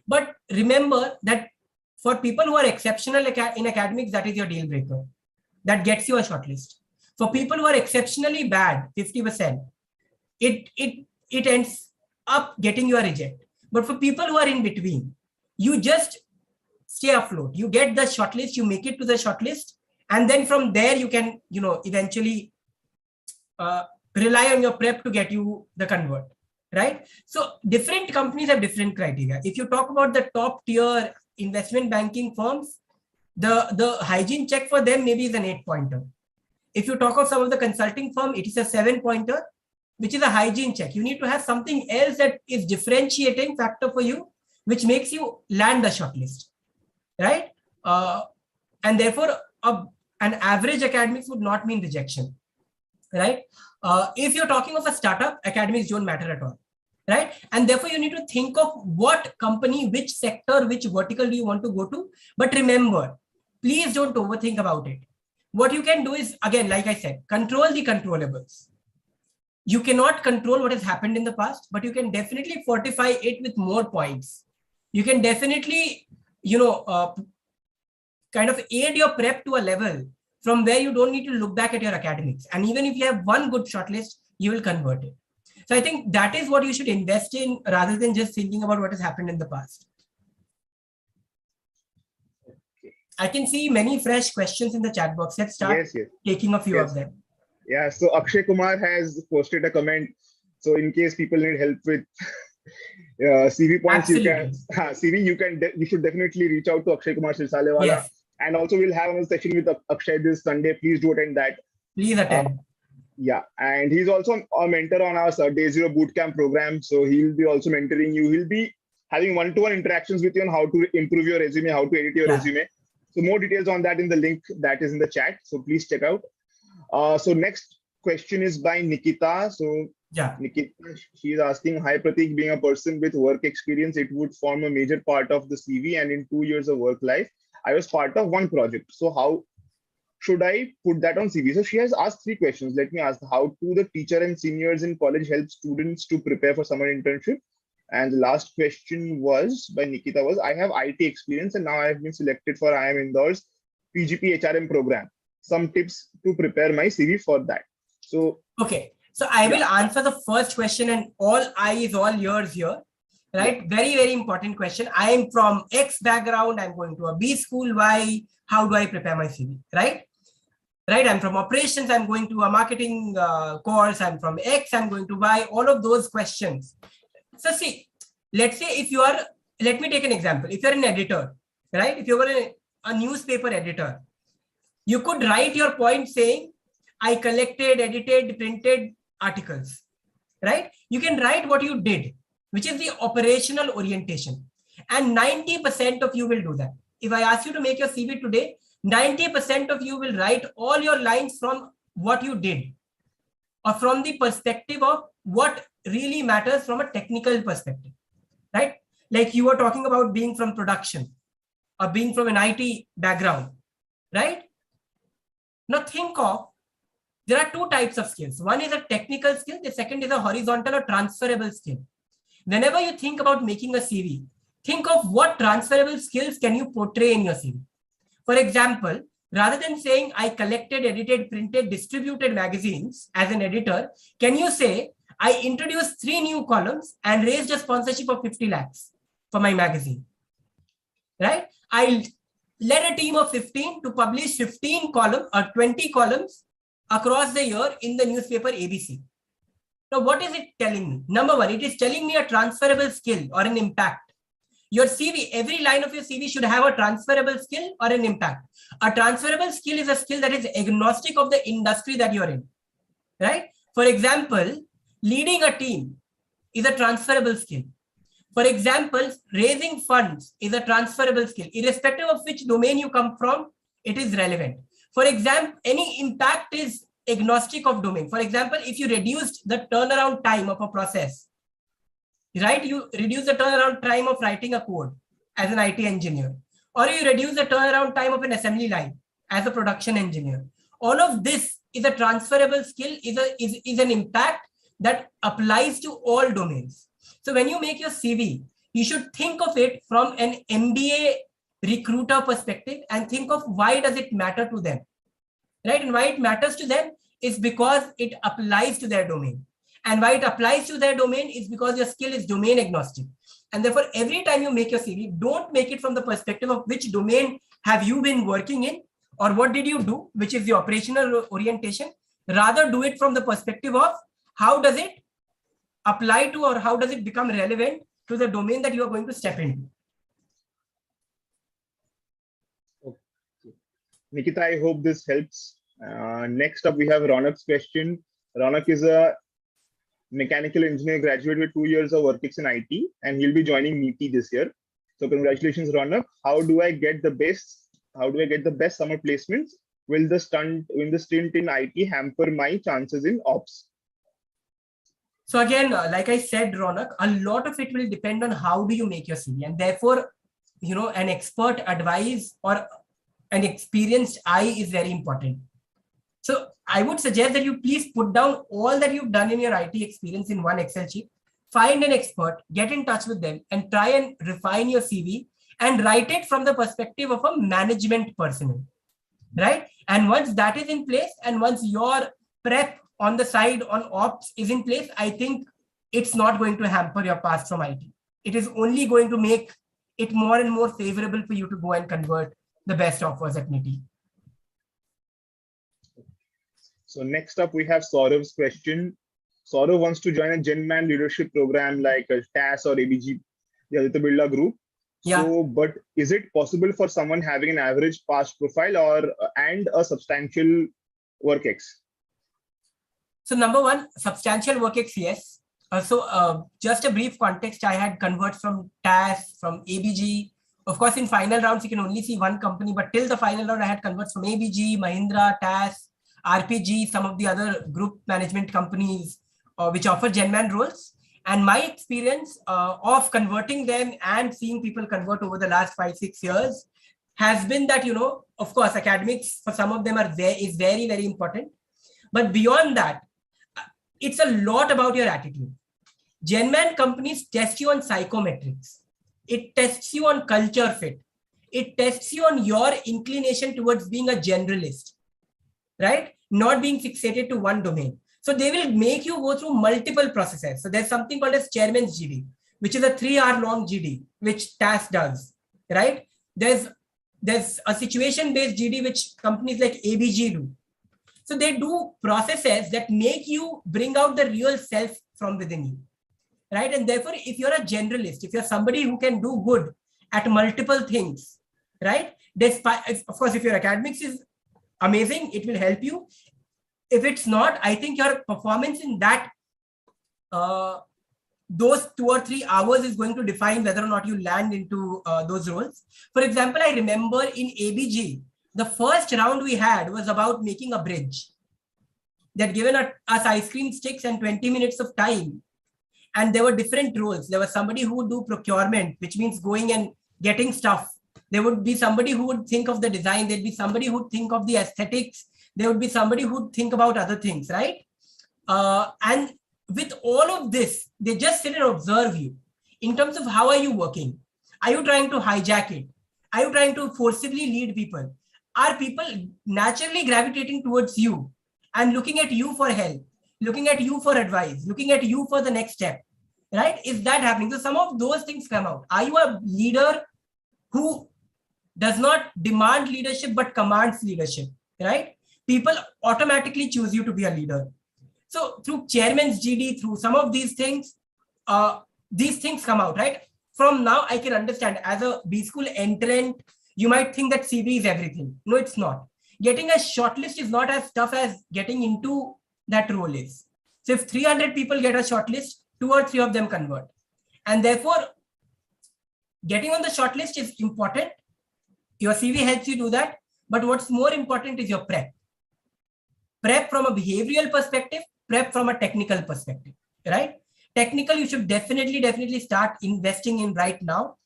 But remember that for people who are exceptional in academics, that is your deal breaker. That gets you a shortlist. For people who are exceptionally bad, 50%, it ends up getting you a reject. But for people who are in between, you just stay afloat. You get the shortlist, you make it to the shortlist, and then from there you can, eventually rely on your prep to get you the convert, right? So different companies have different criteria. If you talk about the top tier investment banking firms, the hygiene check for them maybe is an 8-pointer. If you talk of some of the consulting firm, it is a 7-pointer, which is a hygiene check. You need to have something else that is differentiating factor for you, which makes you land the shortlist, right? And therefore, an average academics would not mean rejection, right? If you're talking of a startup, academics don't matter at all, right? And therefore, you need to think of what company, which sector, which vertical do you want to go to. But remember, please don't overthink about it. What you can do is, again, like I said, control the controllables. You cannot control what has happened in the past, but you can definitely fortify it with more points. You can definitely, kind of aid your prep to a level from where you don't need to look back at your academics. And even if you have one good shortlist, you will convert it. So I think that is what you should invest in rather than just thinking about what has happened in the past. I can see many fresh questions in the chat box. Let's start taking a few of them. Yeah, so Akshay Kumar has posted a comment. So in case people need help with CV points, you should definitely reach out to Akshay Kumar Sirsalewala. Yes. And also we'll have a session with Akshay this Sunday. Please do attend that. Please attend. And he's also a mentor on our Day Zero Bootcamp program. So he'll be also mentoring you. He'll be having one-to-one interactions with you on how to improve your resume, how to edit your resume. So more details on that in the link that is in the chat. So please check out. So next question is by Nikita. So Nikita, she is asking, hi Pratik, being a person with work experience, it would form a major part of the CV, and in 2 years of work life, I was part of one project. So how should I put that on CV? So she has asked 3 questions. Let me ask, how do the teacher and seniors in college help students to prepare for summer internship? And the last question was by Nikita was, I have IT experience and now I have been selected for IIM Indore's PGP HRM program. Some tips to prepare my CV for that. So okay, so I will answer the first question, and all eyes, all ears here, right? Very, very important question. I am from X background. I'm going to a B school. Y? How do I prepare my CV? Right? I'm from operations. I'm going to a marketing course. I'm from X. I'm going to Y. All of those questions. So see, let's say if you are, let me take an example. If you're an editor, right? If you were a newspaper editor, you could write your point saying, I collected, edited, printed articles, right? You can write what you did, which is the operational orientation. And 90% of you will do that. If I ask you to make your CV today, 90% of you will write all your lines from what you did, or from the perspective of what really matters from a technical perspective, right? Like you were talking about being from production or being from an IT background, right? Now think of, there are 2 types of skills. One is a technical skill. The second is a horizontal or transferable skill. Whenever you think about making a CV, think of what transferable skills can you portray in your CV. For example, rather than saying I collected, edited, printed, distributed magazines as an editor, can you say I introduced 3 new columns and raised a sponsorship of 50 lakhs for my magazine, right? I led a team of 15 to publish 15 columns or 20 columns across the year in the newspaper ABC. Now, what is it telling me? Number one, it is telling me a transferable skill or an impact. Your CV, every line of your CV should have a transferable skill or an impact. A transferable skill is a skill that is agnostic of the industry that you're in, right? For example, leading a team is a transferable skill. For example, raising funds is a transferable skill. Irrespective of which domain you come from, it is relevant. For example, any impact is agnostic of domain. For example, if you reduced the turnaround time of a process, right? You reduce the turnaround time of writing a code as an IT engineer, or you reduce the turnaround time of an assembly line as a production engineer. All of this is a transferable skill, is an impact that applies to all domains. So when you make your CV, you should think of it from an MBA recruiter perspective and think of why does it matter to them, right? And why it matters to them is because it applies to their domain. And why it applies to their domain is because your skill is domain agnostic. And therefore, every time you make your CV, don't make it from the perspective of which domain have you been working in or what did you do, which is the operational orientation. Rather, do it from the perspective of how does it apply to or how does it become relevant to the domain that you are going to step into. Okay. Nikita, I hope this helps. Next up, we have Ronak's question. Ronak is a mechanical engineer graduate with 2 years of work in IT, and he'll be joining MIT this year. So congratulations, Ronak. How do I get the best summer placements? Will the stint in IT hamper my chances in ops? So again, like I said, Ronak, a lot of it will depend on how do you make your CV, and therefore, an expert advice or an experienced eye is very important. So I would suggest that you please put down all that you've done in your IT experience in one Excel sheet, find an expert, get in touch with them and try and refine your CV and write it from the perspective of a management personnel, right? And once that is in place and once your prep on the side on ops is in place, I think it's not going to hamper your path from IT. It is only going to make it more and more favorable for you to go and convert the best offers at MIT. So next up, we have Saurav's question. Saurav wants to join a GenMan leadership program like a TAS or ABG, the Aditya Birla Group. Yeah. So, but is it possible for someone having an average past profile and a substantial work ex? So number one, substantial work ex, yes. Just a brief context, I had converts from TAS, from ABG. Of course, in final rounds, you can only see one company, but till the final round, I had converts from ABG, Mahindra, TAS, RPG, some of the other group management companies which offer GenMan roles. And my experience of converting them and seeing people convert over the last 5-6 years has been that, of course, academics for some of them is very, very important. But beyond that, it's a lot about your attitude. GenMan companies test you on psychometrics. It tests you on culture fit. It tests you on your inclination towards being a generalist, right? Not being fixated to one domain. So they will make you go through multiple processes. So there's something called as chairman's GD, which is a 3-hour long GD, which TAS does, right? There's a situation-based GD, which companies like ABG do. So they do processes that make you bring out the real self from within you, right? And therefore, if you're a generalist, if you're somebody who can do good at multiple things, right? Despite, of course, if your academics is amazing, it will help you. If it's not, I think your performance in that those 2 or 3 hours is going to define whether or not you land into those roles. For example, I remember in ABG, the first round we had was about making a bridge. They'd given us ice cream sticks and 20 minutes of time. And there were different roles. There was somebody who would do procurement, which means going and getting stuff. There would be somebody who would think of the design. There'd be somebody who would think of the aesthetics. There would be somebody who would think about other things, right? And with all of this, they just sit and observe you in terms of how are you working? Are you trying to hijack it? Are you trying to forcibly lead people? Are people naturally gravitating towards you and looking at you for help, looking at you for advice, looking at you for the next step, right? Is that happening? So some of those things come out. Are you a leader who does not demand leadership but commands leadership, right? People automatically choose you to be a leader. So through chairman's GD, through some of these things come out, right? From now, I can understand as a B school entrant, you might think that CV is everything. No, it's not. Getting a shortlist is not as tough as getting into that role is. So if 300 people get a shortlist, 2 or 3 of them convert. And therefore, getting on the shortlist is important. Your CV helps you do that. But what's more important is your prep. Prep from a behavioral perspective, prep from a technical perspective, right? Technical, you should definitely start investing in right now.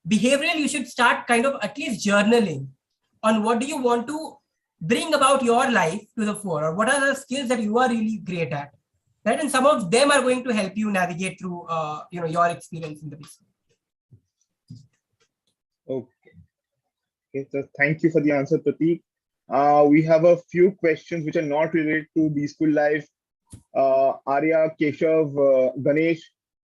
Behavioral, you should start kind of at least journaling on what do you want to bring about your life to the fore, or what are the skills that you are really great at, right? And some of them are going to help you navigate through, your experience in the business. Okay, so thank you for the answer, Pratik. We have a few questions which are not related to B school life. Arya, Keshav, Ganesh.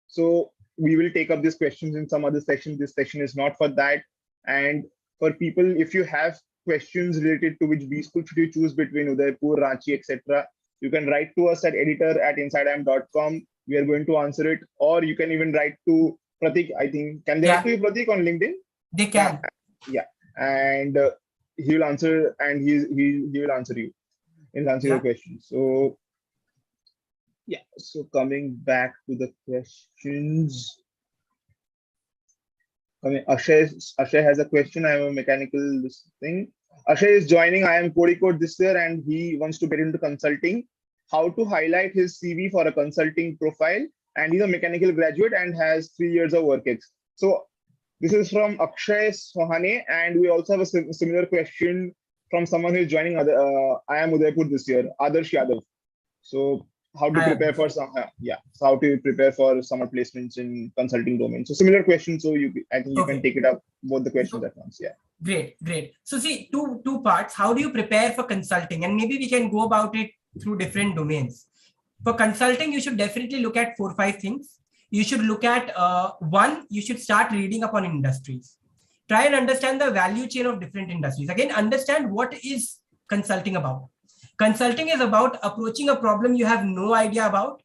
So we will take up these questions in some other section. This section is not for that. And for people, if you have questions related to which B school should you choose between Udaipur, Ranchi, etc., you can write to us at editor@insideim.com. We are going to answer it. Or you can even write to Pratik. I think, can they write to you, Pratik, on LinkedIn? They can. Yeah. And he will answer, and he will answer you. He'll answer your questions. So yeah, so coming back to the questions. Akshay has a question. I am a mechanical this thing. Akshay is joining IIM Code this year, and he wants to get into consulting. How to highlight his CV for a consulting profile? And he's a mechanical graduate and has 3 years of work ex. So this is from Akshay Sohane, and we also have a similar question from someone who is joining IIM Udaipur this year, Adarsh Yadav. So how to prepare for so how to prepare for summer placements in consulting domain. So similar question. So I think you can take it up both the questions at once. Yeah. Great. So see, two parts. How do you prepare for consulting? And maybe we can go about it through different domains. For consulting, you should definitely look at 4 or 5 things. You should look at one, you should start reading up on industries. Try and understand the value chain of different industries. Again, understand what is consulting about. Consulting is about approaching a problem you have no idea about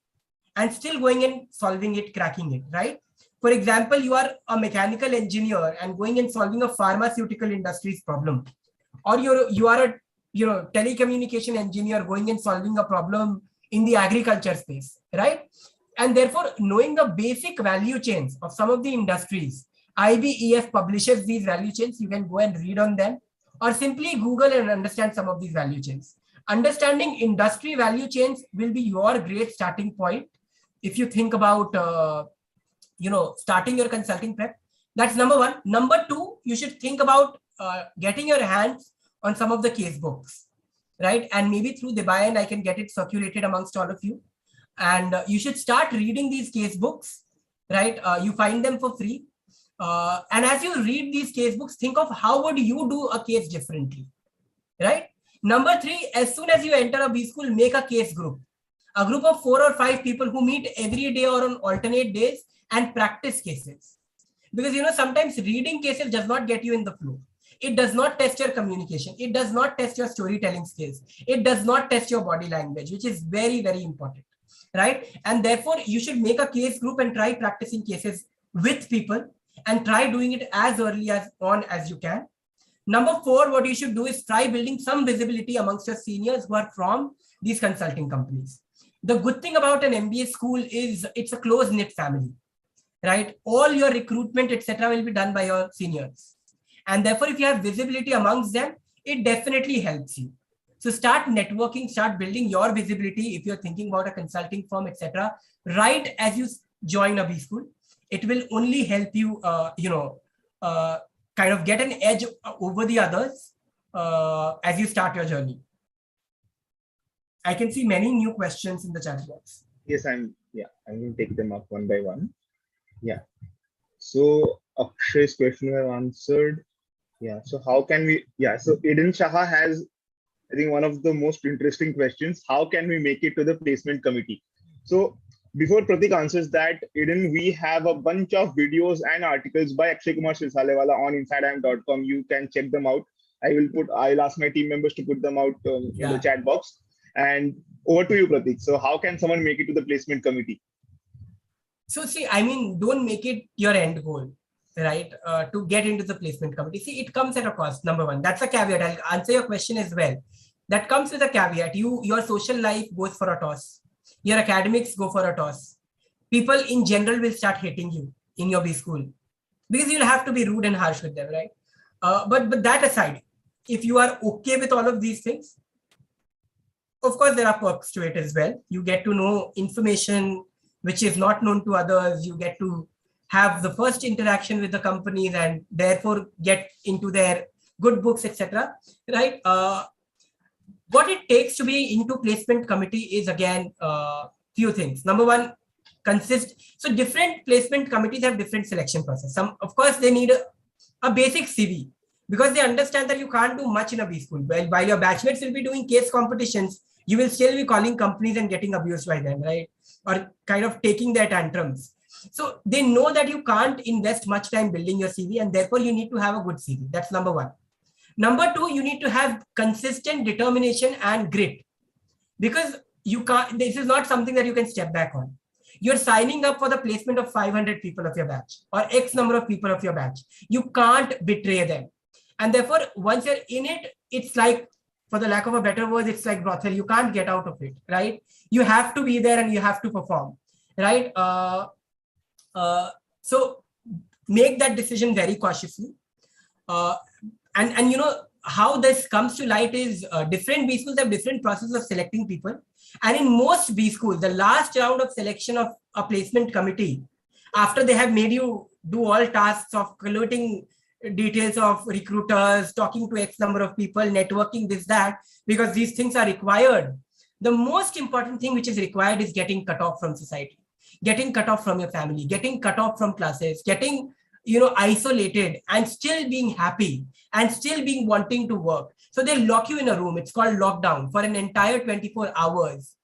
and still going and solving it, cracking it, right? For example, you are a mechanical engineer and going and solving a pharmaceutical industry's problem. Or you are a telecommunication engineer going and solving a problem in the agriculture space, right? And therefore, knowing the basic value chains of some of the industries, IBEF publishes these value chains. You can go and read on them, or simply Google and understand some of these value chains. Understanding industry value chains will be your great starting point if you think about starting your consulting prep. That's number one. Number two, you should think about getting your hands on some of the case books, right? And maybe through Debayan, I can get it circulated amongst all of you. And you should start reading these case books, right? You find them for free. And as you read these case books, think of how would you do a case differently, right? Number three, as soon as you enter a B school, make a case group. A group of 4 or 5 people who meet every day or on alternate days and practice cases. Because, sometimes reading cases does not get you in the flow. It does not test your communication. It does not test your storytelling skills. It does not test your body language, which is very, very important, right? And therefore, you should make a case group and try practicing cases with people and try doing it as early as you can. Number 4, what you should do is try building some visibility amongst your seniors who are from these consulting companies. The good thing about an MBA school is it's a close-knit family, right? All your recruitment, etc., will be done by your seniors. And therefore, if you have visibility amongst them, it definitely helps you. So start networking, start building your visibility if you're thinking about a consulting firm, etc. Right as you join a B school, it will only help you, kind of get an edge over the others as you start your journey. I can see many new questions in the chat box. Yes, I'm going to take them up one by one. Yeah. So Akshay's question was answered. Yeah. So how can we? Yeah. So Eden Shaha has, I think, one of the most interesting questions. How can we make it to the placement committee? So before Pratik answers that, Eden, we have a bunch of videos and articles by Akshay Kumar Sirsalewala on InsideIM.com. You can check them out. I'll ask my team members to put them out in the chat box. And over to you, Pratik. So how can someone make it to the placement committee? So see, I mean, don't make it your end goal, right? To get into the placement committee. See, it comes at a cost, number one. That's a caveat. I'll answer your question as well. That comes with a caveat. Your social life goes for a toss. Your academics go for a toss. People in general will start hating you in your B school because you'll have to be rude and harsh with them, right? But that aside, if you are okay with all of these things, of course, there are perks to it as well. You get to know information which is not known to others. You get to have the first interaction with the companies and therefore get into their good books, etc. Right? What it takes to be into placement committee is again few things. Number one, so different placement committees have different selection process. Some, of course, they need a basic CV because they understand that you can't do much in a B school. While your batchmates will be doing case competitions, you will still be calling companies and getting abused by them, right? Or kind of taking their tantrums. So they know that you can't invest much time building your CV and therefore you need to have a good CV. That's number one. Number two, you need to have consistent determination and grit because you can't, this is not something that you can step back on. You're signing up for the placement of 500 people of your batch or X number of people of your batch. You can't betray them. And therefore, once you're in it, it's like, for the lack of a better word, it's like brothel. You can't get out of it, right? You have to be there and you have to perform, right? So make that decision very cautiously. And you know, how this comes to light is different B schools have different processes of selecting people. And in most B schools, the last round of selection of a placement committee, after they have made you do all tasks of collating details of recruiters, talking to X number of people, networking, this, that, because these things are required. The most important thing which is required is getting cut off from society, getting cut off from your family, getting cut off from classes, getting, you know, isolated and still being happy and still being wanting to work. So they lock you in a room. It's called lockdown for an entire 24 hours.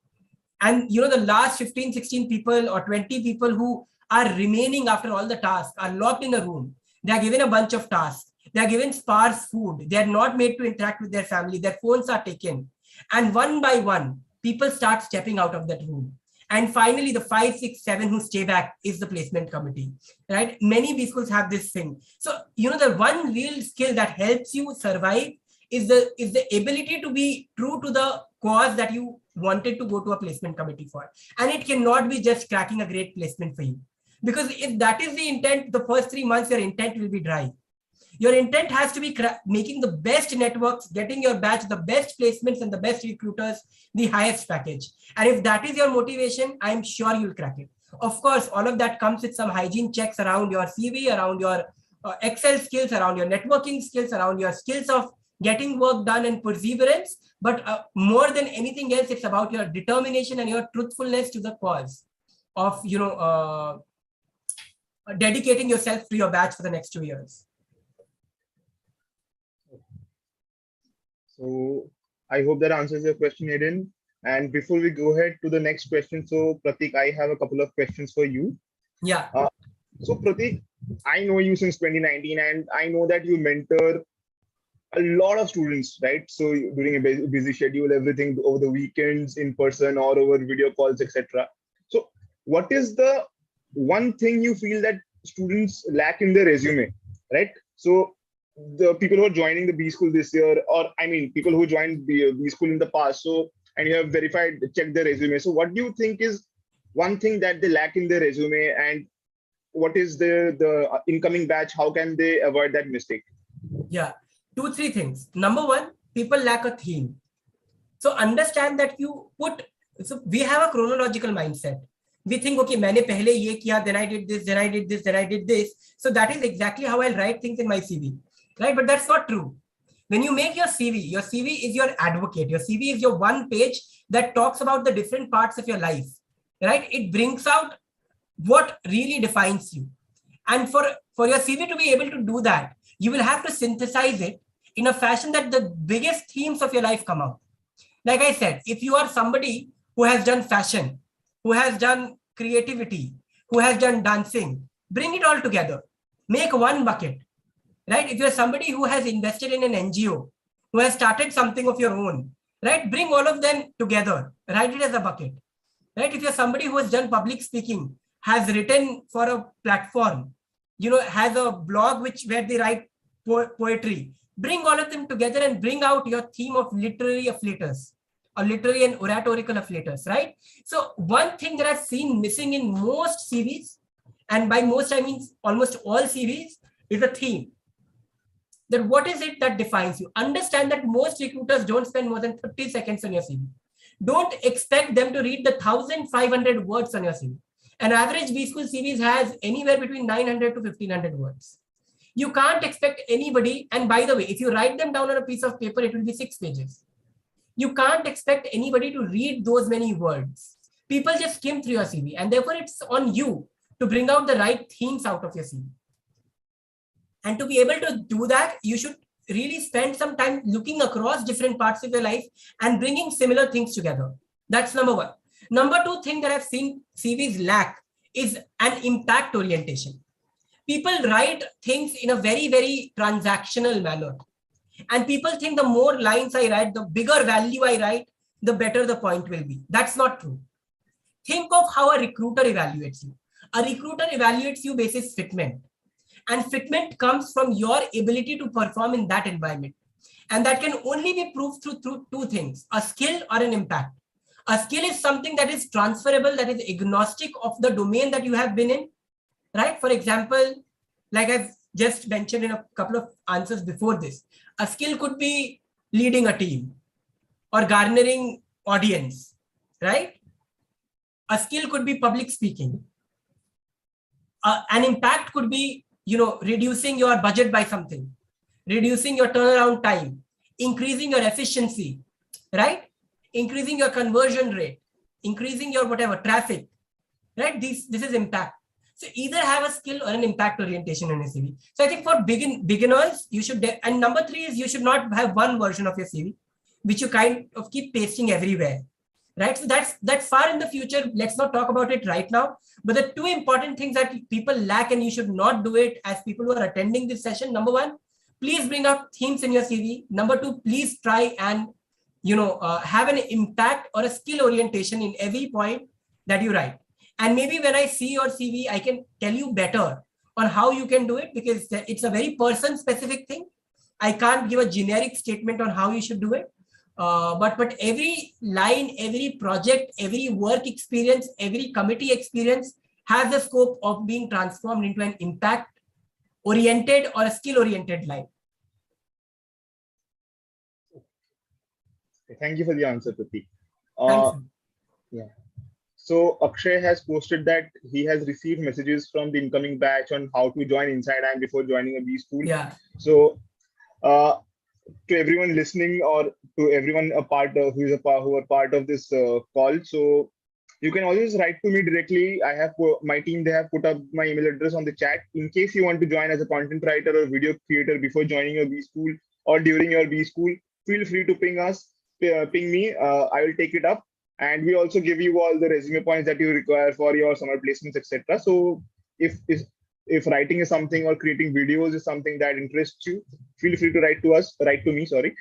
And, you know, the last 15, 16 people or 20 people who are remaining after all the tasks are locked in a room. They are given a bunch of tasks. They are given sparse food. They are not made to interact with their family. Their phones are taken. And one by one, people start stepping out of that room. And finally, the 5, 6, 7 who stay back is the placement committee, right? Many B schools have this thing. So, you know, the one real skill that helps you survive is the ability to be true to the cause that you wanted to go to a placement committee for. And it cannot be just cracking a great placement for you. Because if that is the intent, the first 3 months, your intent will be dry. Your intent has to be making the best networks, getting your batch, the best placements and the best recruiters, the highest package. And if that is your motivation, I'm sure you'll crack it. Of course, all of that comes with some hygiene checks around your CV, around your Excel skills, around your networking skills, around your skills of getting work done and perseverance. But more than anything else, it's about your determination and your truthfulness to the cause of, you know, dedicating yourself to your batch for the next 2 years. So I hope that answers your question, Aiden. And before we go ahead to the next question, so Pratik, I have a couple of questions for you. Yeah. So Pratik, I know you since 2019, and I know that you mentor a lot of students, right? So during a busy schedule, everything over the weekends, in person or over video calls, etc. So what is the one thing you feel that students lack in their resume, right? So the people who are joining the B school this year, or I mean, people who joined the B school in the past, so and you have verified, checked their resume. So what do you think is one thing that they lack in their resume, and what is the incoming batch? How can they avoid that mistake? Yeah, 2, 3 things. Number one, people lack a theme. So understand that you put. So we have a chronological mindset. We think, okay, मैंने पहले ये किया, then I did this, then I did this, then I did this. So that is exactly how I'll write things in my CV, right? But that's not true. When you make your CV is your advocate. Your CV is your one page that talks about the different parts of your life, right? It brings out what really defines you. And for your CV to be able to do that, you will have to synthesize it in a fashion that the biggest themes of your life come out. Like I said, if you are somebody who has done fashion, who has done creativity, who has done dancing, bring it all together. Make one bucket, right? If you're somebody who has invested in an NGO, who has started something of your own, right? Bring all of them together, write it as a bucket, right? If you're somebody who has done public speaking, has written for a platform, has a blog where they write poetry, bring all of them together and bring out your theme of literary afflators or literary and oratorical afflators, right? So one thing that I've seen missing in most CVs, and by most I mean almost all CVs, is a theme. That what is it that defines you? Understand that most recruiters don't spend more than 30 seconds on your CV. Don't expect them to read the 1,500 words on your CV. An average B school CVs has anywhere between 900 to 1,500 words. You can't expect anybody, and by the way, if you write them down on a piece of paper, it will be 6 pages. You can't expect anybody to read those many words. People just skim through your CV, and therefore it's on you to bring out the right themes out of your CV. And to be able to do that, you should really spend some time looking across different parts of your life and bringing similar things together. That's number one. Number two thing that I've seen CVs lack is an impact orientation. People write things in a very, very transactional manner. And people think the more lines I write, the bigger value I write, the better the point will be. That's not true. Think of how a recruiter evaluates you. A recruiter evaluates you basis fitment. And fitment comes from your ability to perform in that environment. And that can only be proved through two things, a skill or an impact. A skill is something that is transferable, that is agnostic of the domain that you have been in, right? For example, like I've just mentioned in a couple of answers before this, a skill could be leading a team or garnering audience, right? A skill could be public speaking. An impact could be, reducing your budget by something, reducing your turnaround time, increasing your efficiency, right? Increasing your conversion rate, increasing your whatever traffic, right? This is impact. So either have a skill or an impact orientation in your CV. So I think for beginners, you should, and number three is you should not have one version of your CV, which you kind of keep pasting everywhere, right? So that's far in the future. Let's not talk about it right now. But the two important things that people lack, and you should not do it as people who are attending this session. Number one, please bring out themes in your CV. Number two, please try and have an impact or a skill orientation in every point that you write. And maybe when I see your CV, I can tell you better on how you can do it, because it's a very person-specific thing. I can't give a generic statement on how you should do it. But every line, every project, every work experience, every committee experience has the scope of being transformed into an impact-oriented or a skill-oriented line. Thank you for the answer, Pratik. Thanks. Yeah. So Akshay has posted that he has received messages from the incoming batch on how to join Inside IIM before joining a B school. Yeah. So to everyone listening, or to everyone who are part of this call, so you can always write to me directly. I have my team, they have put up my email address on the chat. In case you want to join as a content writer or video creator before joining your B school or during your B school, feel free to ping me. I will take it up. And we also give you all the resume points that you require for your summer placements, etc. So if writing is something, or creating videos is something that interests you, feel free to write to me, sorry.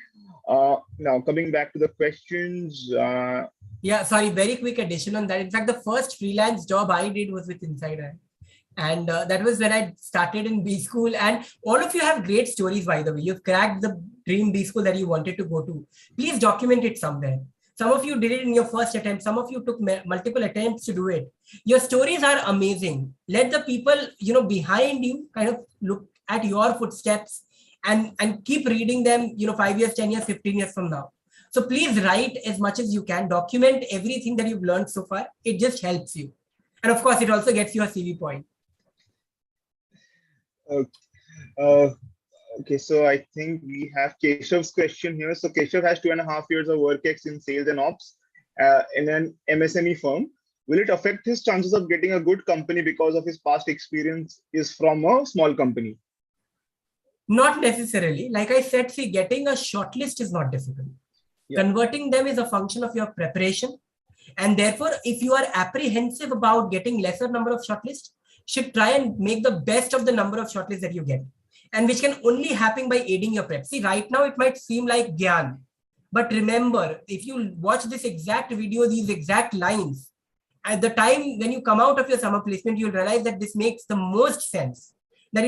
Now, coming back to the questions. Yeah, sorry, very quick addition on that. In fact, the first freelance job I did was with Inside IIM. And that was when I started in B school. And all of you have great stories, by the way. You've cracked the dream B school that you wanted to go to. Please document it somewhere. Some of you did it in your first attempt. Some of you took multiple attempts to do it. Your stories are amazing. Let the people, behind you kind of look at your footsteps and keep reading them, 5 years, 10 years, 15 years from now. So please write as much as you can. Document everything that you've learned so far. It just helps you. And of course, it also gets you a CV point. Okay, so I think we have Keshav's question here. So Keshav has 2.5 years of work ex in sales and ops in an MSME firm. Will it affect his chances of getting a good company because of his past experience is from a small company? Not necessarily. Like I said, see, getting a shortlist is not difficult. Yeah. Converting them is a function of your preparation. And therefore, if you are apprehensive about getting lesser number of shortlists, should try and make the best of the number of shortlists that you get. And which can only happen by aiding your prep. See, right now it might seem like Gyan, But remember, if you watch this exact video, these exact lines, at the time when you come out of your summer placement, you'll realize that this makes the most sense. That,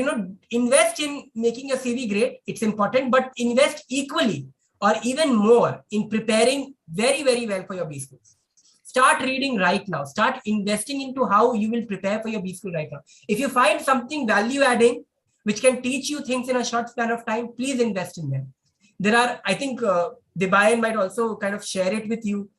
invest in making your CV great, it's important, but invest equally or even more in preparing very, very well for your B schools. Start reading right now. Start investing into how you will prepare for your B school right now. If you find something value adding, which can teach you things in a short span of time, please invest in them. There are, I think, Debayan might also kind of share it with you.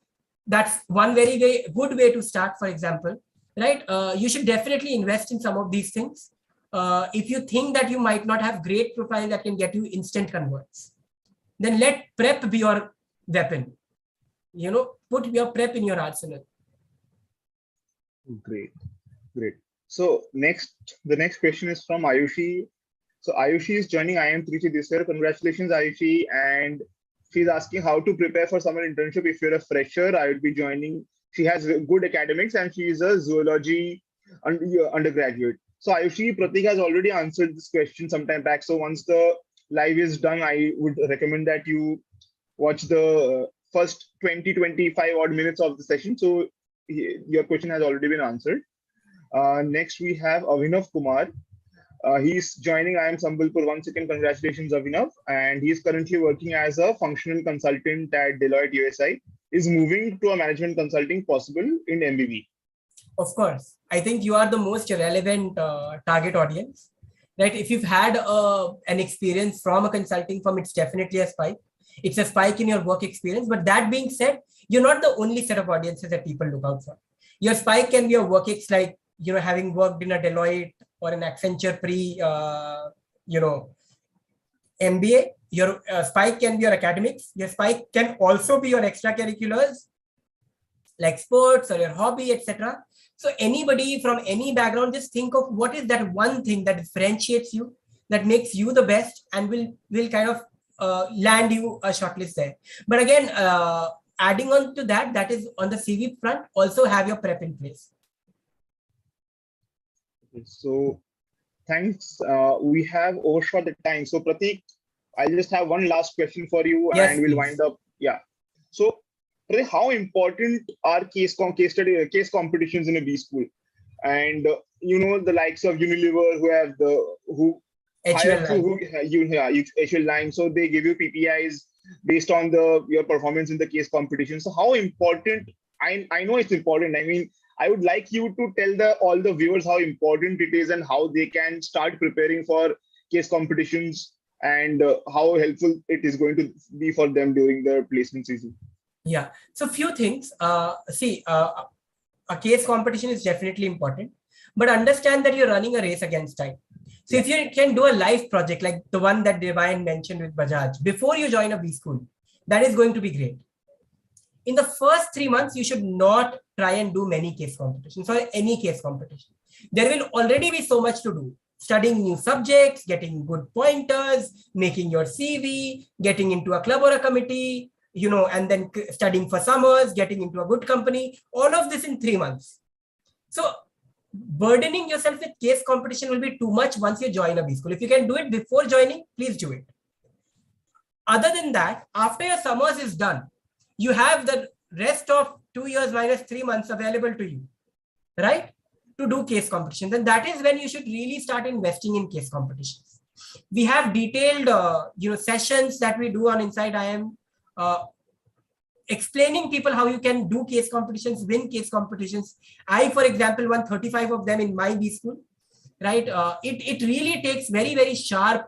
That's one very, very good way to start, for example, right? You should definitely invest in some of these things. If you think that you might not have great profile that can get you instant converts, then let prep be your weapon. Put your prep in your arsenal. Great. So the next question is from Ayushi. So Ayushi is joining IIM Trichy this year. Congratulations, Ayushi. And she's asking how to prepare for summer internship. If you're a fresher, I would be joining. She has good academics and she is a zoology undergraduate. So Ayushi, Pratik has already answered this question some time back. So once the live is done, I would recommend that you watch the first 20-25 odd minutes of the session. So your question has already been answered. Next, we have Avinav Kumar. He's joining IIM Sambalpur. Once again, congratulations, Avinav. And he's currently working as a functional consultant at Deloitte USI. Is moving to a management consulting possible in MBB? Of course. I think you are the most relevant target audience. Right? If you've had an experience from a consulting firm, it's definitely a spike. It's a spike in your work experience. But that being said, you're not the only set of audiences that people look out for. Your spike can be a work ex, like, having worked in a Deloitte or an Accenture MBA. Your spike can be your academics. Your spike can also be your extracurriculars, like sports or your hobby, etc. So anybody from any background, just think of what is that one thing that differentiates you, that makes you the best, and will kind of land you a shortlist there. But again, adding on to that, that is on the CV front, also have your prep in place. Okay, so thanks. We have overshot the time. So Pratik, I'll just have one last question for you, yes, and we'll wind up. Yeah. So Pratik, how important are case competitions in a B school? And the likes of Unilever who HL line, so they give you PPIs based on your performance in the case competition. So how important? I know it's important. I mean, I would like you to tell all the viewers how important it is and how they can start preparing for case competitions and how helpful it is going to be for them during their placement season. Yeah. So few things. A case competition is definitely important, but understand that you're running a race against time. So if you can do a live project like the one that Devayan mentioned with Bajaj before you join a B school, that is going to be great. In the first 3 months, you should not try and do many case competitions or any case competition. There will already be so much to do. Studying new subjects, getting good pointers, making your CV, getting into a club or a committee, and then studying for summers, getting into a good company, all of this in 3 months. So burdening yourself with case competition will be too much once you join a B school. If you can do it before joining, please do it. Other than that, after your summers is done, you have the rest of 2 years minus 3 months available to you, right? To do case competitions. And that is when you should really start investing in case competitions. We have detailed, sessions that we do on Inside IIM, explaining people how you can do case competitions, win case competitions. I, for example, won 35 of them in my B school, right? It really takes very, very sharp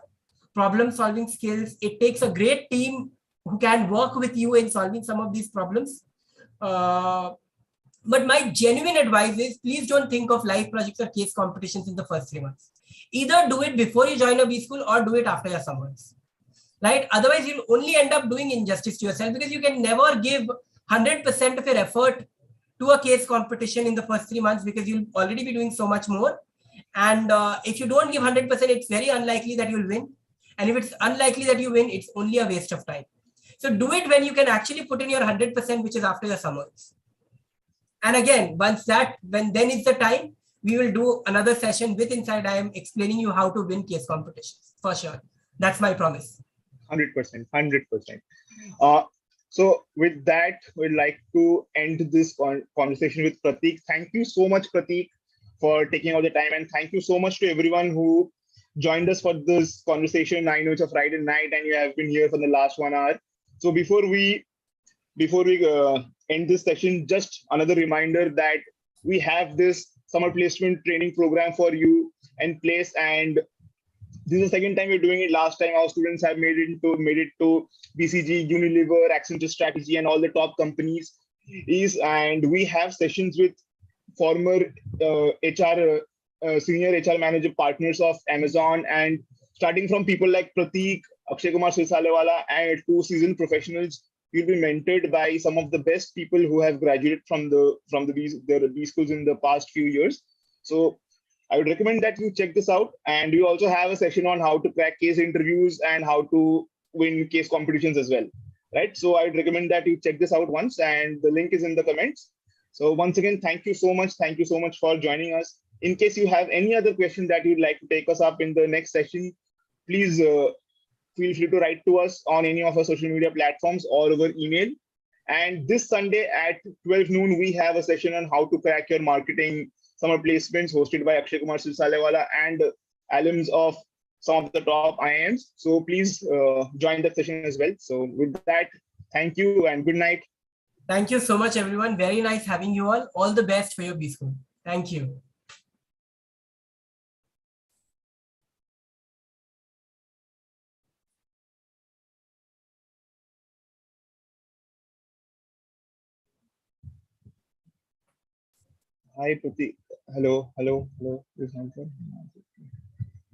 problem solving skills. It takes a great team who can work with you in solving some of these problems. But my genuine advice is, please don't think of live projects or case competitions in the first 3 months. Either do it before you join a B school or do it after your summers, right? Otherwise, you'll only end up doing injustice to yourself, because you can never give 100% of your effort to a case competition in the first 3 months, because you'll already be doing so much more. And if you don't give 100%, it's very unlikely that you'll win. And if it's unlikely that you win, it's only a waste of time. So do it when you can actually put in your 100%, which is after your summers. And again, then is the time, we will do another session with Inside IIM explaining you how to win case competitions, for sure. That's my promise. 100%. So with that, we'd like to end this conversation with Pratik. Thank you so much, Pratik, for taking all the time, and thank you so much to everyone who joined us for this conversation. I know it's a Friday night, and you have been here for the last 1 hour. So before we end this session, just another reminder that we have this summer placement training program for you in place, and this is the second time we're doing it. Last time our students have made it to BCG, Unilever, Accenture Strategy, and all the top companies. And we have sessions with former HR senior HR manager partners of Amazon, and starting from people like Pratik, Akshay Kumar Silsalewala, and two seasoned professionals. You'll be mentored by some of the best people who have graduated from the B schools in the past few years. So I would recommend that you check this out. And we also have a session on how to crack case interviews and how to win case competitions as well. Right. So I would recommend that you check this out once, and the link is in the comments. So once again, thank you so much. Thank you so much for joining us. In case you have any other question that you'd like to take us up in the next session, please feel free to write to us on any of our social media platforms or over email. And this Sunday at 12 noon, we have a session on how to crack your marketing summer placements hosted by Akshay Kumar Silsalewala and alums of some of the top IIMs. So please join that session as well. So with that, thank you and good night. Thank you so much, everyone. Very nice having you all. All the best for your B school. Thank you. Hi, Pratik. Hello. This answer.